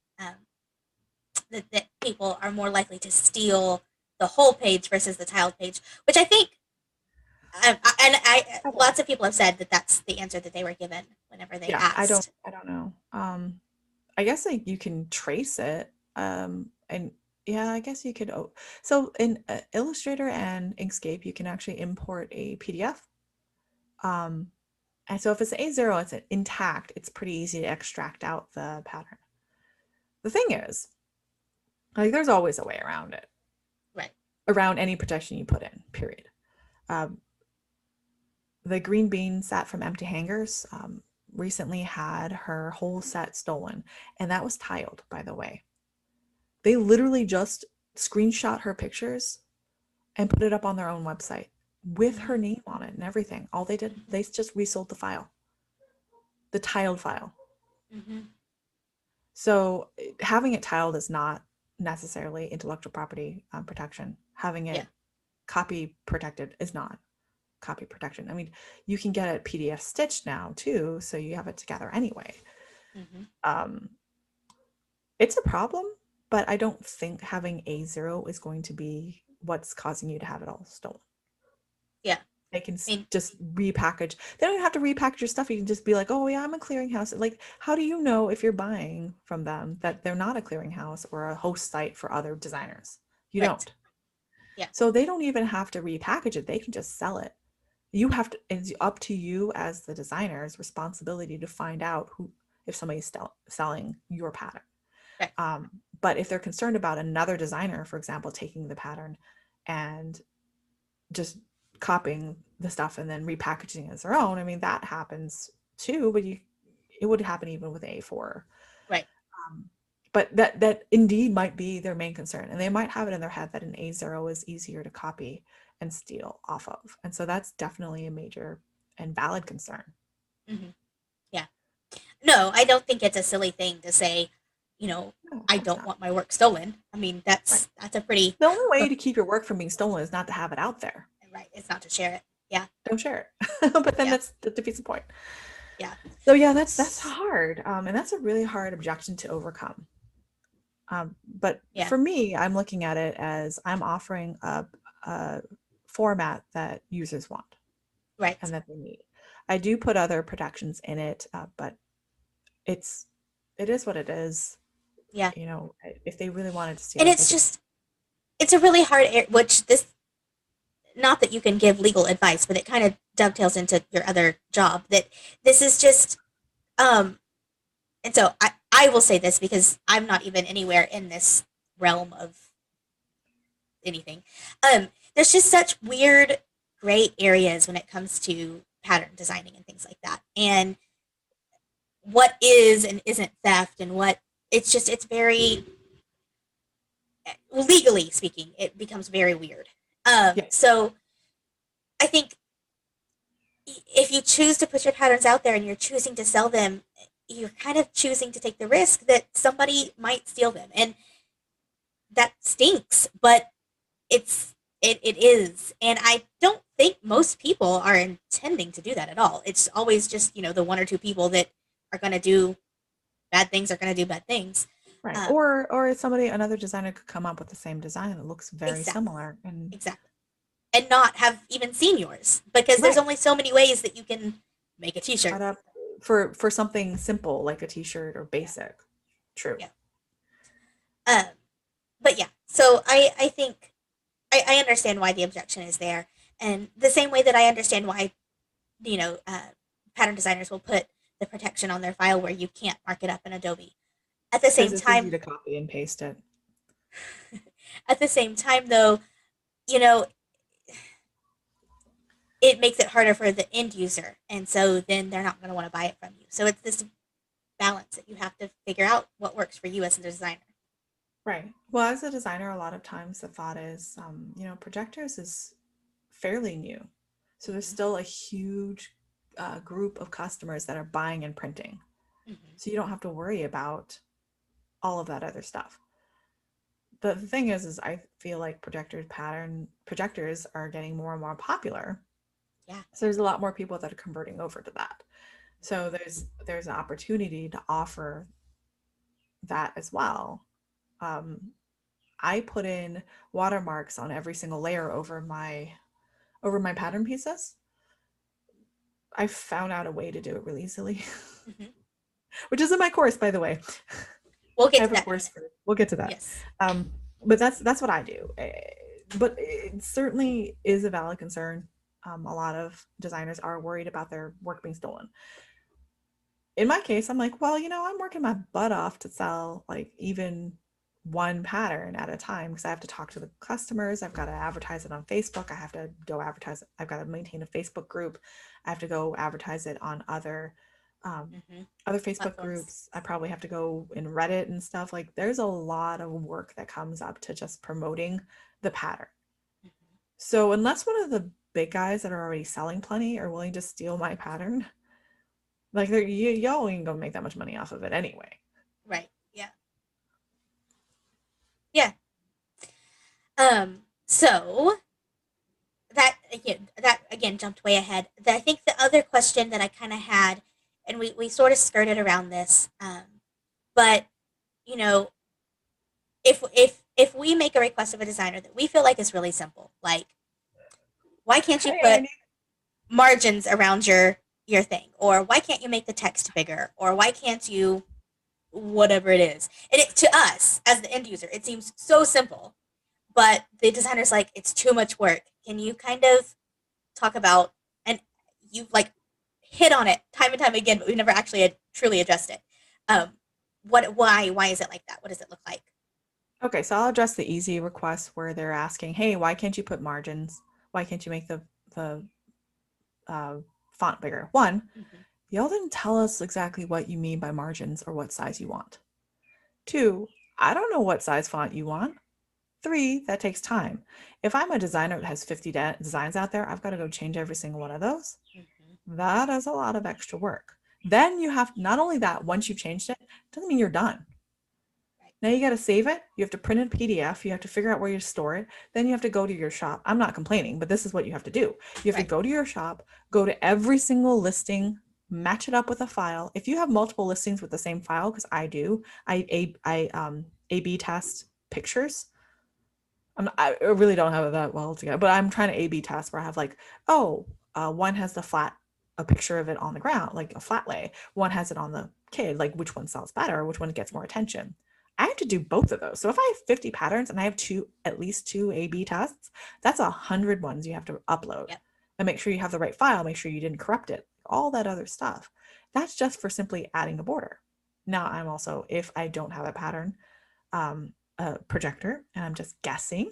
that people are more likely to steal the whole page versus the tiled page, which I think, lots of people have said that that's the answer that they were given whenever they Yeah, asked. I don't know. I guess like you can trace it. And yeah, I guess you could. So in Illustrator and Inkscape, you can actually import a PDF. Um, and so if it's A0, it's intact. It's pretty easy to extract out the pattern. The thing is, like, there's always a way around it, Right. around any protection you put in. Period. Um, the green bean set from Empty Hangers recently had her whole set stolen, and that was tiled, by the way. They literally just screenshot her pictures and put it up on their own website with her Mm-hmm. name on it and everything. All they did, they just resold the file, the tiled file. Mm-hmm. So having it tiled is not necessarily intellectual property protection. Having Yeah. it copy protected is not copy protection. I mean, you can get it PDF stitched now too, so you have it together anyway. Mm-hmm. Um, it's a problem, but I don't think having A0 is going to be what's causing you to have it all stolen. Yeah. They can I mean, just repackage. They don't even have to repackage your stuff. You can just be like, oh yeah, I'm a clearinghouse. Like, how do you know if you're buying from them that they're not a clearinghouse or a host site for other designers? You right. don't. Yeah. So they don't even have to repackage it. They can just sell it. You have to, it's up to you as the designer's responsibility to find out who, if somebody's selling your pattern. Right. But if they're concerned about another designer, for example, taking the pattern and just copying the stuff and then repackaging it as their own, I mean, that happens too, but it would happen even with A4. Right. Um, but that indeed might be their main concern. And they might have it in their head that an A0 is easier to copy and steal off of. And so that's definitely a major and valid concern. Mm-hmm. Yeah. No, I don't think it's a silly thing to say, No, of I course don't not. want my work stolen. I mean, Right. that's a pretty The only way uh, to keep your work from being stolen is not to have it out there. right. It's not to share it. Yeah. Don't share it. But then Yeah. that defeats the point. Yeah. So yeah, that's hard, and that's a really hard objection to overcome. But Yeah. for me, I'm looking at it as I'm offering a format that users want Right. and that they need. I do put other protections in it, but it's it is what it is. Yeah. You know, if they really wanted to And steal it, they it's could. just, it's a really hard, which this, not that you can give legal advice, but it kind of dovetails into your other job, that this is just, um, and so I will say this because I'm not even anywhere in this realm of anything. There's just such weird gray areas when it comes to pattern designing and things like that. And what is and isn't theft and what, it's just, it's very, legally speaking, it becomes very weird. Yeah, So I think if you choose to put your patterns out there and you're choosing to sell them, you're kind of choosing to take the risk that somebody might steal them. And that stinks, but it is. And I don't think most people are intending to do that at all. It's always just, the one or two people that are going to do bad things are going to do bad things. right. Um, Or somebody, another designer could come up with the same design that looks very exactly. similar, and Exactly. And not have even seen yours because there's right, only so many ways that you can make a t-shirt. cut up for something simple like a t-shirt or Yeah. basic. True. Yeah. Um, but yeah, so I think I understand why the objection is there, and the same way that I understand why you know uh, pattern designers will put the protection on their file where you can't mark it up in Adobe. At the Because same it's easy time, to copy and paste it. at the same time though, you know it makes it harder for the end user, and so then they're not going to want to buy it from you. So it's this balance that you have to figure out what works for you as a designer. Right. Well, as a designer, a lot of times the thought is, projectors is fairly new. So there's Mm-hmm. still a huge group of customers that are buying and printing. Mm-hmm. So you don't have to worry about all of that other stuff. But the thing is I feel like projectors are getting more and more popular. Yeah. So there's a lot more people that are converting over to that. So there's an opportunity to offer that as well. Um, I put in watermarks on every single layer over my pattern pieces. I found out a way to do it really easily, Mm-hmm. which is in my course, by the way. We'll I get to have a that in a course minute. for. We'll get to that. Yes. Um, but that's what I do. But it certainly is a valid concern. A lot of designers are worried about their work being stolen. In my case, I'm like, well, I'm working my butt off to sell like even one pattern at a time because I have to talk to the customers. I've got to advertise it on Facebook. I have to go advertise it. I've got to maintain a Facebook group. I have to go advertise it on um, Mm-hmm. other Facebook Platforms. groups. I probably have to go in Reddit and stuff. Like there's a lot of work that comes up to just promoting the pattern. Mm-hmm. So unless one of the big guys that are already selling plenty are willing to steal my pattern, like y'all ain't gonna make that much money off of it anyway. Right. Yeah. Yeah. So that again jumped way ahead. I think the other question that I kind of had, and we sort of skirted around this, but you know, if we make a request of a designer that we feel like is really simple, like why can't you Hey, put Andy. margins around your thing, or why can't you make the text bigger, or why can't you whatever it is, and to us as the end user, it seems so simple, but the designer's like it's too much work. Can you kind of talk about, and you've like hit on it time and time again, but we've never actually had truly addressed it. Why is it like that? What does it look like? Okay, so I'll address the easy requests where they're asking, "Hey, why can't you put margins? Why can't you make the uh, font bigger?" One, Mm-hmm. y'all didn't tell us exactly what you mean by margins or what size you want. Two, I don't know what size font you want. Three, that takes time. If I'm a designer that has 50 designs out there, I've got to go change every single one of those. Mm-hmm. That is a lot of extra work. Then you have, not only that, once you've changed it, doesn't mean you're done. Right. Now you got to save it. You have to print it in PDF. You have to figure out where you store it. Then you have to go to your shop. I'm not complaining, but this is what you have to do. You have to Right. go to your shop, go to every single listing, match it up with a file. If you have multiple listings with the same file, because I do, I A/B test pictures. I really don't have it that well together, but I'm trying to A/B test where I have like, oh, one has the flat a picture of it on the ground, like a flat lay. One has it on the kid, like which one sells better, which one gets more attention. I have to do both of those. So if I have 50 patterns and I have at least two A/B tests, that's 100 ones you have to upload. Yep. And make sure you have the right file, make sure you didn't corrupt it, all that other stuff. That's just for simply adding a border. Now I'm also, if I don't have a pattern, a projector, and I'm just guessing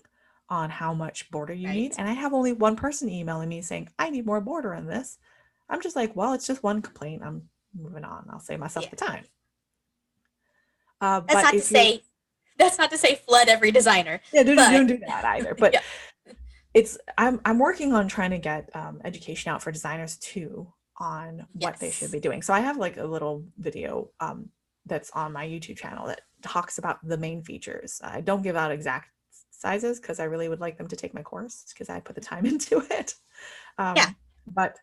on how much border you need. And I have only one person emailing me saying, I need more border in this. I'm just like, well, it's just one complaint. I'm moving on. I'll save myself the time. That's not to say flood every designer. Yeah, don't do that either. But I'm working on trying to get education out for designers too on what they should be doing. So I have like a little video that's on my YouTube channel that talks about the main features. I don't give out exact sizes because I really would like them to take my course because I put the time into it. But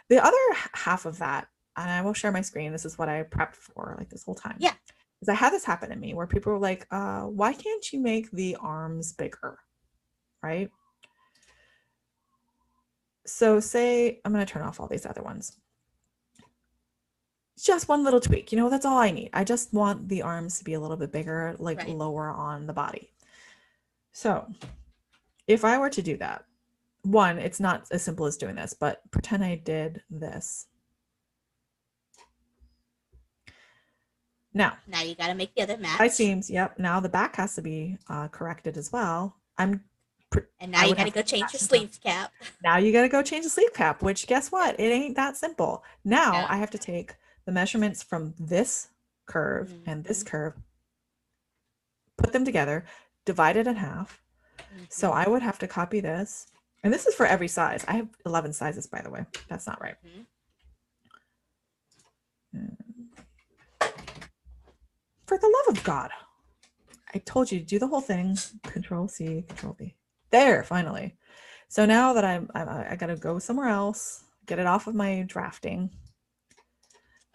the other half of that, and I will share my screen, this is what I prepped for like this whole time. Yeah. Because I had this happen to me where people were like, why can't you make the arms bigger? Right? So say I'm going to turn off all these other ones. Just one little tweak, that's all I need. I just want the arms to be a little bit bigger, like lower on the body. So if I were to do that, one, it's not as simple as doing this, but pretend I did this. Now you got to make the other match. Side seams, yep. Now the back has to be corrected as well. And now you got to go change your sleeve cap. Now you got to go change the sleeve cap, which guess what? It ain't that simple. Now I have to take the measurements from this curve and this curve, put them together, divide it in half. So I would have to copy this. And this is for every size. I have 11 sizes, by the way. That's not right. For the love of God. I told you to do the whole thing. Control C, Control V. There, finally. So now that I got to go somewhere else, get it off of my drafting.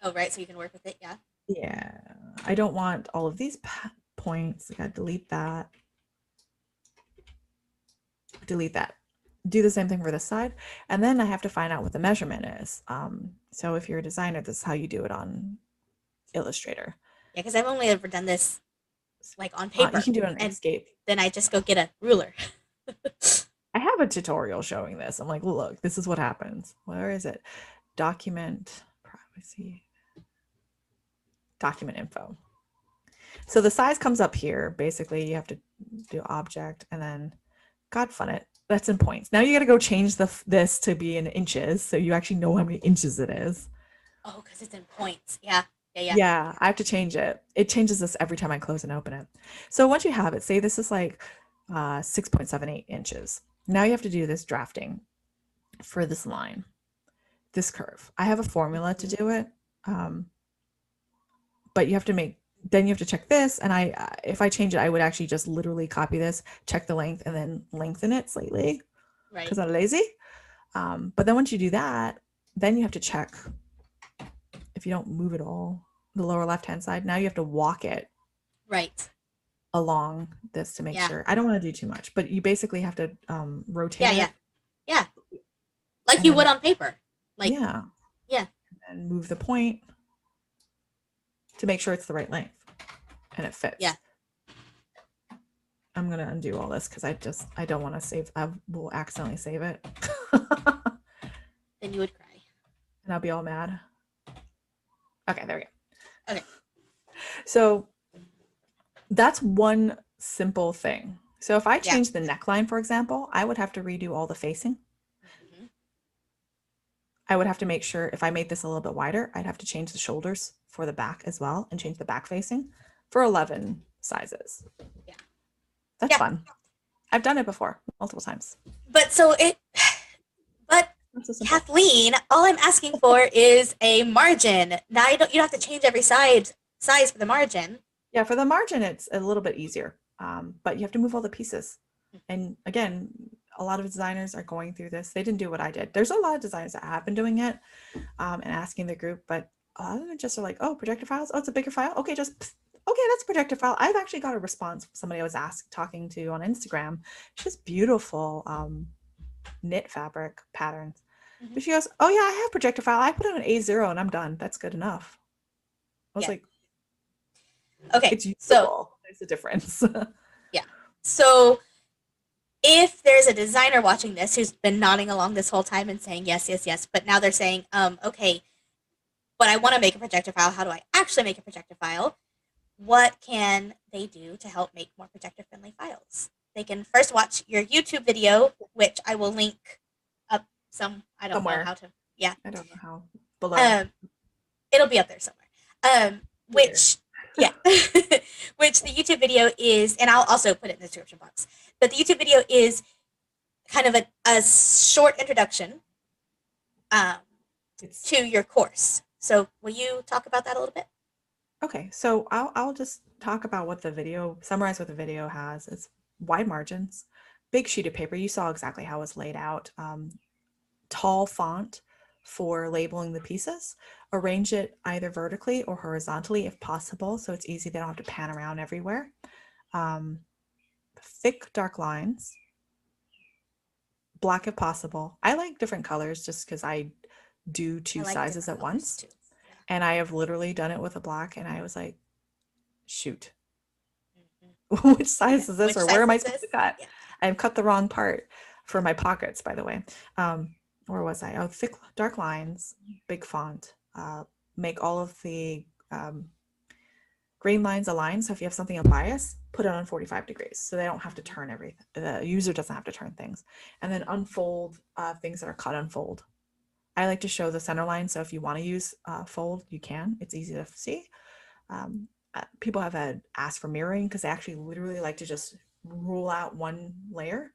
Oh, right. So you can work with it. Yeah. Yeah. I don't want all of these points. I got to delete that. Delete that. Do the same thing for this side. And then I have to find out what the measurement is. So if you're a designer, this is how you do it on Illustrator. Yeah, because I've only ever done this like on paper. You can do it on Inkscape. Then I just go get a ruler. I have a tutorial showing this. I'm like, look, this is what happens. Where is it? Document privacy. Document info. So the size comes up here. Basically, you have to do object and then God fun it. That's in points. Now you got to go change this to be in inches. So you actually know how many inches it is. Oh, because it's in points. Yeah. Yeah, I have to change it. It changes this every time I close and open it. So once you have it, say this is like 6.78 inches. Now you have to do this drafting for this line, this curve. I have a formula to do it, but you have to check this. And if I change it, I would actually just literally copy this, check the length, and then lengthen it slightly because I'm lazy. But then once you do that, then you have to check if you don't move it all, the lower left-hand side. Now you have to walk it along this to make sure. I don't want to do too much, but you basically have to rotate it. Yeah. Like you would on paper. Yeah. And move the point to make sure it's the right length and it fits. Yeah. I'm going to undo all this because I don't want to save. I will accidentally save it. Then you would cry. And I'll be all mad. Okay, there we go. Okay. So that's one simple thing. So if I change the neckline, for example, I would have to redo all the facing. I would have to make sure if I made this a little bit wider, I'd have to change the shoulders for the back as well and change the back facing for 11 sizes. Yeah. That's fun. I've done it before multiple times. But Kathleen, all I'm asking for is a margin. Now you don't have to change every size for the margin. Yeah, for the margin, it's a little bit easier, but you have to move all the pieces. And again, a lot of designers are going through this. They didn't do what I did. There's a lot of designers that have been doing it and asking the group, but a lot of them just are like, oh, projector files. Oh, it's a bigger file. Okay, that's a projector file. I've actually got a response from somebody I was talking to on Instagram. Just beautiful knit fabric patterns. Hmm. But she goes, "Oh yeah, I have projector file. I put on an A0 and I'm done. That's good enough." I was Yeah. like, Okay. "It's So usable. There's a difference." yeah. So if there's a designer watching this who's been nodding along this whole time and saying yes, yes, yes, but now they're saying, okay, but I want to make a projector file. How do I actually make a projector file? What can they do to help make more projector friendly files? They can first watch your YouTube video, which I will link up I don't know Somewhere. how to, yeah. I don't know how. Below. Um, it'll be up there somewhere. Here. Which, yeah, which the YouTube video is, and I'll also put it in the description box. But the YouTube video is kind of a short introduction um, It's to your course. So, will you talk about that a little bit? okay. So I'll just talk about what the video, summarize what the video has. It's wide margins, big sheet of paper. You saw exactly how it's laid out. Tall font for labeling the pieces. Arrange it either vertically or horizontally if possible, so it's easy. They don't have to pan around everywhere. Um, Thick, dark lines, black if possible. I like different colors just because I do I two like sizes different at colors once. too. Yeah. And I have literally done it with a black, and I was like, shoot, Mm-hmm. which Yeah. size is this, Which or where size am I is supposed to this? cut? Yeah. I've cut the wrong part for my pockets, by the way. Um, where was I? Oh, thick, dark lines, big font. Make all of the green lines aligned. So if you have something in bias, put it on 45 degrees so they don't have to Mm-hmm. turn everything. The user doesn't have to turn things. And then unfold things that are cut unfold. I like to show the center line. So if you want to use fold, you can. It's easy to see. People have asked for mirroring because they actually literally like to just rule out one layer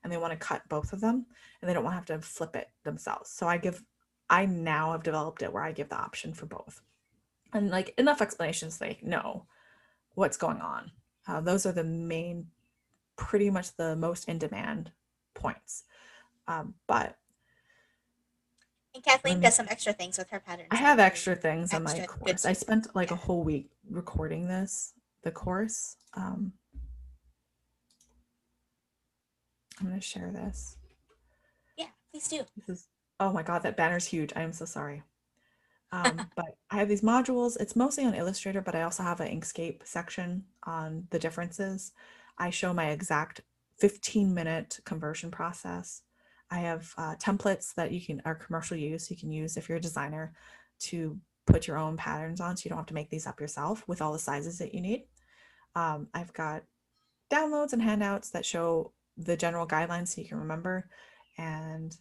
and they want to cut both of them and they don't want to have to flip it themselves. So I now have developed it where I give the option for both. And like enough explanations they know what's going on. Those are the main, pretty much the most in demand points. But And let Kathleen me does some extra things with her I patterns that are have really extra things in my extra good course. I too. spent like Yeah. a whole week recording the course. I'm going to share this. Yeah, please do. This is, oh my God, that banner's huge. I am so sorry. But I have these modules. It's mostly on Illustrator, but I also have an Inkscape section on the differences. I show my exact 15-minute conversion process. I have templates that are commercial use. You can use if you're a designer to put your own patterns on so you don't have to make these up yourself with all the sizes that you need. I've got downloads and handouts that show the general guidelines so you can remember, and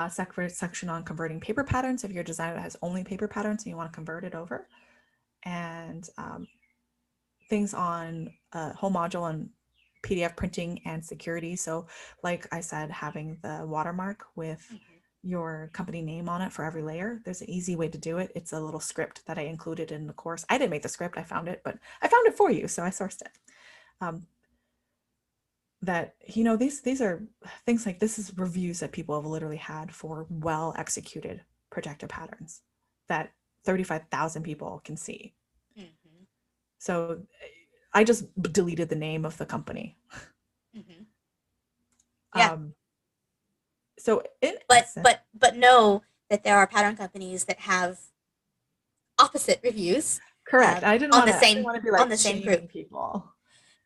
separate section on converting paper patterns if you're a designer that has only paper patterns and you want to convert it over, and things on a whole module on PDF printing and security. So like I said, having the watermark with Mm-hmm. your company name on it for every layer, there's an easy way to do it. It's a little script that I included in the course. I didn't make the script, I found it, but I found it for you, so I sourced it. Um, that these are things like this is reviews that people have literally had for well executed projector patterns that 35,000 people can see. Mm-hmm. So I just deleted the name of the company. Mm-hmm. Yeah, um so in but essence, but but know that there are pattern companies that have opposite reviews correct, I didn't want to be on like the same group. shaming people.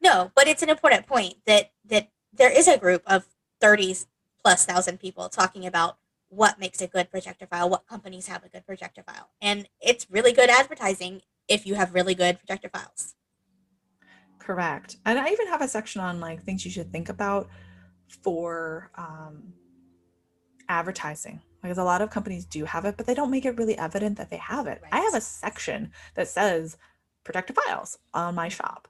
No, but it's an important point that there is a group of 30 plus thousand people talking about what makes a good projector file, what companies have a good projector file, and it's really good advertising if you have really good projector files. Correct, and I even have a section on like things you should think about for advertising, because a lot of companies do have it but they don't make it really evident that they have it. I have Right. a section that says protective files on my Mm-hmm. shop.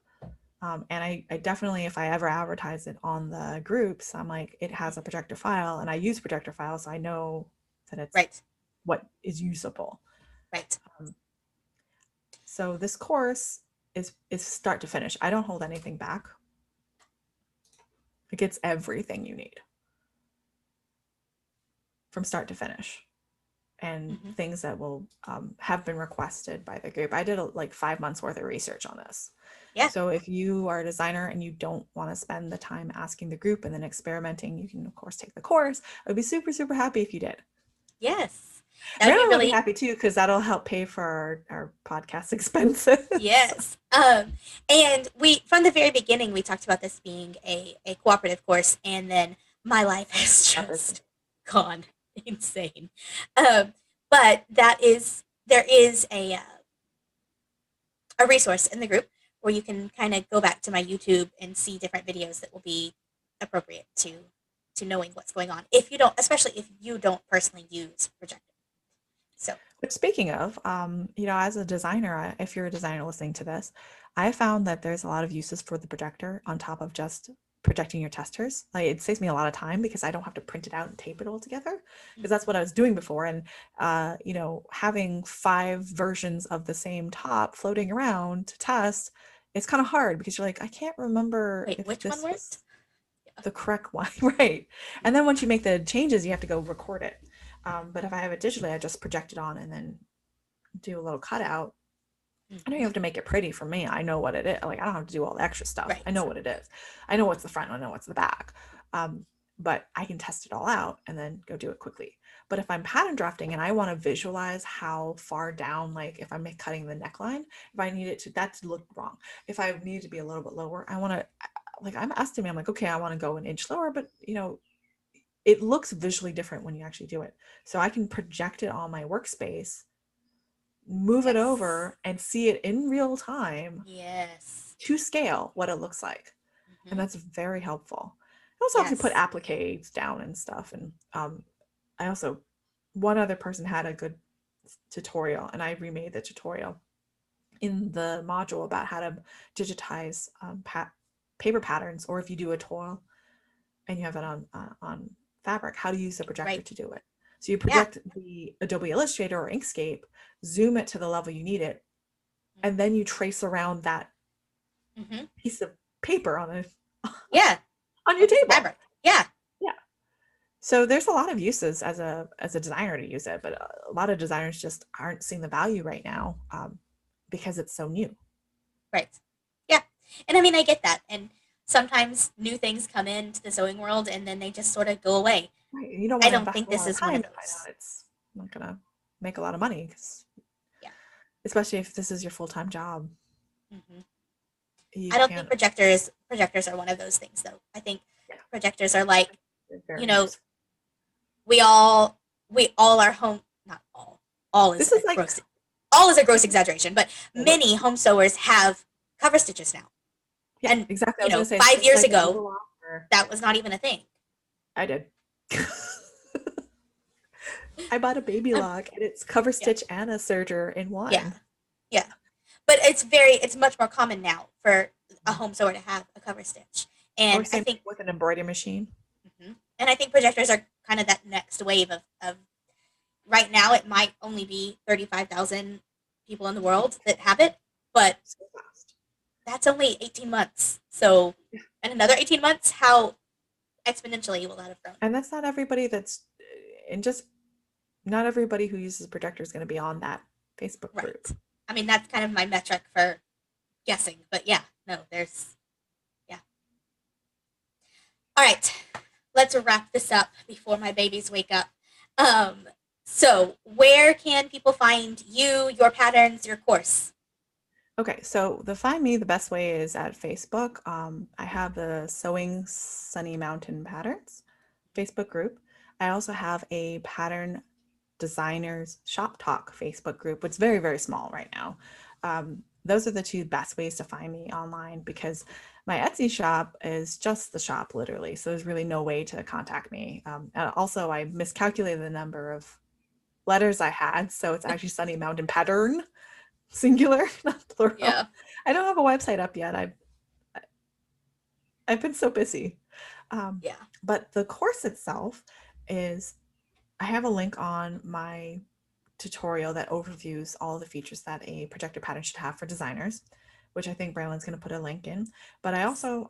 And I definitely, if I ever advertise it on the groups, I'm like, it has a Mm-hmm. projector file and I use projector files, so I know that it's Right. what is usable. Right. um, so this course is start to finish. I don't hold anything back. It gets everything you need from start to finish. and Hmm. things that will have been requested by the group. I did like 5 months worth of research on this. Yeah. So if you are a designer and you don't want to spend the time asking the group and then experimenting, you can of course take the course. I'd be super, super happy if you did. Yes. That would be Marilyn will be really, happy too, because that'll help pay for our podcast expenses. yes. And we, from the very beginning, we talked about this being a cooperative course, and then my life has That busy. just gone insane. Um, but there is a resource in the group where you can kind of go back to my YouTube and see different videos that will be appropriate to knowing what's going on. If you don't, especially if you don't personally use projector. So But speaking of, as a designer, if you're a designer listening to this, I found that there's a lot of uses for the projector on top of just projecting your testers. Like it saves me a lot of time because I don't have to print it out and tape it all together, because that's what I was doing before. And having 5 versions of the same top floating around to test, it's kind of hard because you're like, I can't remember wait, if which one this worked? was the correct one, right? And then once you make the changes, you have to go record it. But if I have it digitally, I just project it on and then do a little cutout. I don't even Hmm. have to make it pretty for me. I know what it is. Like I don't have to do all the extra stuff. I Right. know what it is. I know what's the front. I know what's the back. Um, but I can test it all out and then go do it quickly. But if I'm pattern drafting and I want to visualize how far down, like if I'm cutting the neckline, if I need it to that to look wrong, if I need to be a little bit lower, I want to like I'm estimating. I'm like, okay, I want to go an inch lower, but it looks visually different when you actually do it. So I can project it on my workspace, move it Yes. over, and see it in real time Yes. to scale what it looks like. And Hmm. that's very helpful. It also helps you put Yes. appliques down and stuff. And I also, one other person had a good tutorial, and I remade the tutorial in the module about how to digitize paper patterns, or if you do a toil and you have it on fabric, how to use the projector Right. to do it. So you Yeah. project the Adobe Illustrator or Inkscape, zoom it to the level you need it, and then you trace around that Hmm. piece of paper Yeah. on A your piece of table. fabric. Yeah. Yeah. So there's a lot of uses as a designer to use it, but a lot of designers just aren't seeing the value right now because it's so new. Right. Yeah. And I mean, I get that. And sometimes new things come into the sewing world and then they just sort of go away. Right. You don't I want to don't invest think a this lot of is one time of to find those. out it's not gonna make a lot of money, Yeah. especially if this is your full-time job. Hmm. You I don't think can't. projectors are one of those things though. I think Yeah, projectors are like, they're you very know, useful. we all we all are home not all is This is a like gross all is a gross exaggeration, but what? many home sewers have cover stitches now. Yeah, And exactly. I was gonna say it's five just years like a ago little offer. that was not even a thing. I did. I bought a baby Um, lock and it's cover yeah. stitch and a serger in Yeah. one. Yeah. But it's much more common now for a home sewer to have a cover stitch. Or And I same thing think with an embroidery machine. and I think projectors are kind of that next wave of right now it might only be 35,000 people in the world that have it, but So fast. that's only 18 months. So in another 18 months, how exponentially will that have grown? And that's not everybody and just not everybody who uses a projector is going to be on that Facebook group. Right. I mean, that's kind of my metric for guessing. But yeah, no, yeah. All right. Let's wrap this up before my babies wake up. Um, so, where can people find you, your patterns, your course? Okay, so the find me the best way is at Facebook. I have the Sewing Sunny Mountain Patterns Facebook group. I also have a pattern designers shop talk Facebook group, which is very, very small right now. Those are the two best ways to find me online because my Etsy shop is just the shop literally. So there's really no way to contact me. Also, I miscalculated the number of letters I had. So it's actually Sunny Mountain Pattern, singular, not plural. Yeah. I don't have a website up yet. I've been so busy. Um, Yeah. but the course itself is I have a link on my tutorial that overviews all the features that a projector pattern should have for designers, which I think Braylon's going to put a link in. But I Yes. also,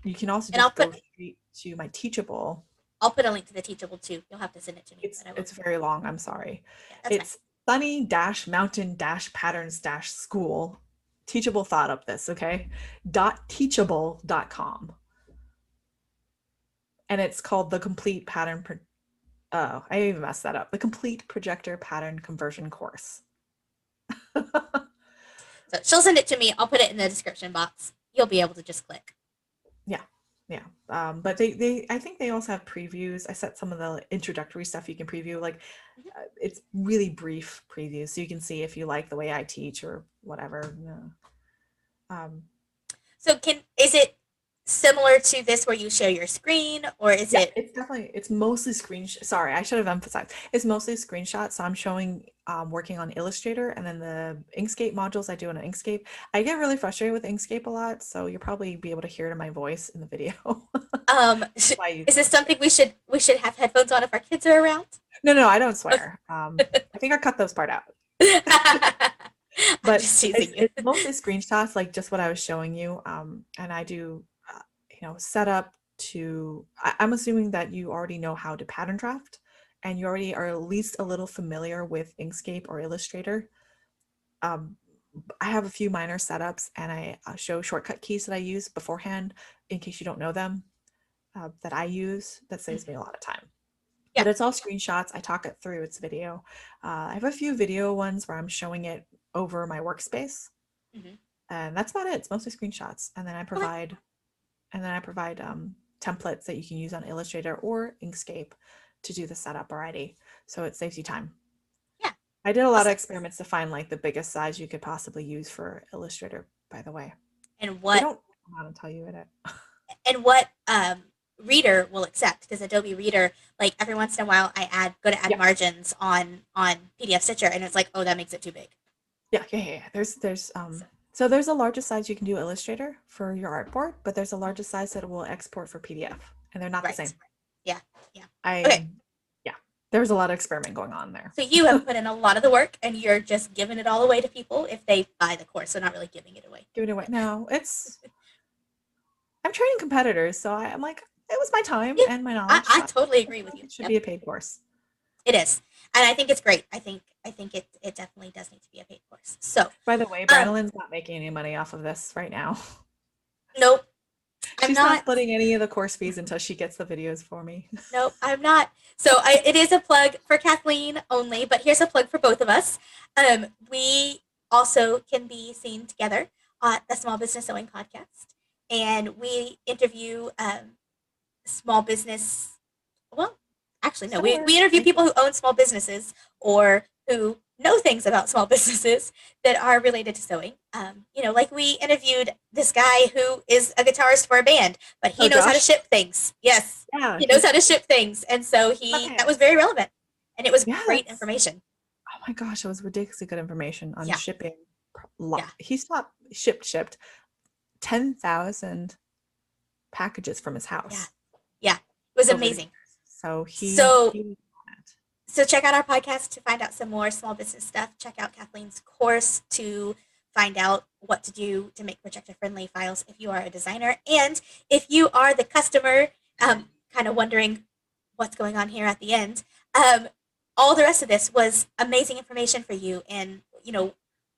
you can also And I'll just put go straight to my Teachable. I'll put a link to the Teachable too. You'll have to send it to me, It's but I will. it's very long. I'm sorry. Yeah, that's fine. It's sunny-mountain-patterns-school. Teachable thought up this, okay? .teachable.com. And it's called the complete pattern oh, I even messed that up. The complete projector pattern conversion course. So she'll send it to me. I'll put it in the description box. You'll be able to just click. Yeah. Yeah. But they I think they also have previews. I set some of the introductory stuff you can preview. Like Mhm. it's really brief previews, so you can see if you like the way I teach or whatever. Yeah. So is it similar to this where you share your screen, or is Yeah, it? it's mostly sorry, I should have emphasized. It's mostly screenshots. So I'm showing working on Illustrator, and then the Inkscape modules I do in Inkscape. I get really frustrated with Inkscape a lot, so you'll probably be able to hear it in my voice in the video. Why I use Is this something Illustrator. we should have headphones on if our kids are around? No, I don't swear. I think I cut those part out. I'm But just teasing you. it's mostly screenshots, like just what I was showing you. And I do, set up I'm assuming that you already know how to pattern draft and you already are at least a little familiar with Inkscape or Illustrator. Um, I have a few minor setups and I show shortcut keys that I use beforehand in case you don't know them, that I use. That saves me a lot of time. Yeah. But it's all screenshots. I talk it through. It's video. I have a few video ones where I'm showing it over my workspace, Hmm. and that's about it. It's mostly screenshots, and then I Okay. provide templates that you can use on Illustrator or Inkscape to do the setup already. So it saves you time. Yeah. I did a lot of Awesome. experiments to find like the biggest size you could possibly use for Illustrator. By the way, And they what don't come out and tell you it. and what reader will accept? Because Adobe Reader, like every once in a while, go to add Yeah, margins on PDF Stitcher, and it's like, oh, that makes it too big. yeah. There's So, so there's a largest size you can do Illustrator for your artboard, but there's a mhm. largest size that will export for PDF, and they're not the Right. same. Yeah. Yeah. I Okay. Yeah, there's a lot of experiment going on there. So you have put in a lot of the work, and you're just giving it all away to people if they buy the course. So not really giving it away. Give it away. No, I'm training competitors, so I'm like, it was my time Yeah, and my I, knowledge, I so totally I agree feel with like you. it should Yep, be a paid course. it is, and I think it's great. I think it definitely does need to be a paid course. So, By the way, um, Brandolin's not making any money off of this right now. nope, I'm She's not not. splitting any of the course fees until she gets the videos for me. Nope, I'm not. So it is a plug for Kathleen only, but here's a plug for both of us. We also can be seen together on the Small Business Sewing podcast, and we interview small business. Well, actually, no, we, Similar. we interview Thank people you. who own small businesses or who know things about small businesses that are related to sewing. Like we interviewed this guy who is a guitarist for a band, but he Oh, knows how to Josh? ship things. Yes, Yeah, he knows how to ship things, and so that was sweatpants. very relevant, and it was Yeah, great information. oh my gosh, it was ridiculously good information on Yeah, shipping. yeah, He shipped 10,000 packages from his yeah, house yeah. It was over the amazing. years. So So he was on it. check out our podcast to find out some more small business stuff. Check out Kathleen's course to find out what to do to make projector friendly files if you are a designer. And if you are the customer, kind of wondering what's going on here at the end, um, all the rest of this was amazing information for you, and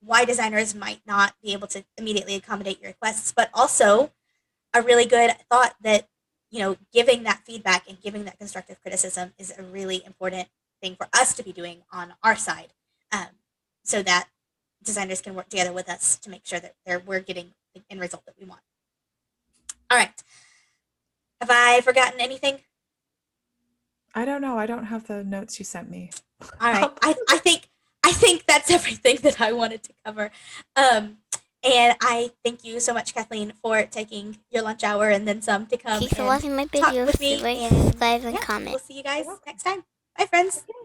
why designers might not be able to immediately accommodate your requests, but also a really good thought that giving that feedback and giving that constructive criticism is a really important thing for us to be doing on our side, um, so that designers can work together with us to make sure that we're getting the end result that we want. All right, have I forgotten anything? I don't know. I don't have the notes you sent me. All right, Up. I think that's everything that I wanted to cover. um, and I thank you so much, Kathleen, for taking your lunch hour and then some to come Thanks for and watching my talk videos. with me. Like, And subscribe, and yeah, comment. we'll see you You're guys welcome. next time. Bye, friends. Okay.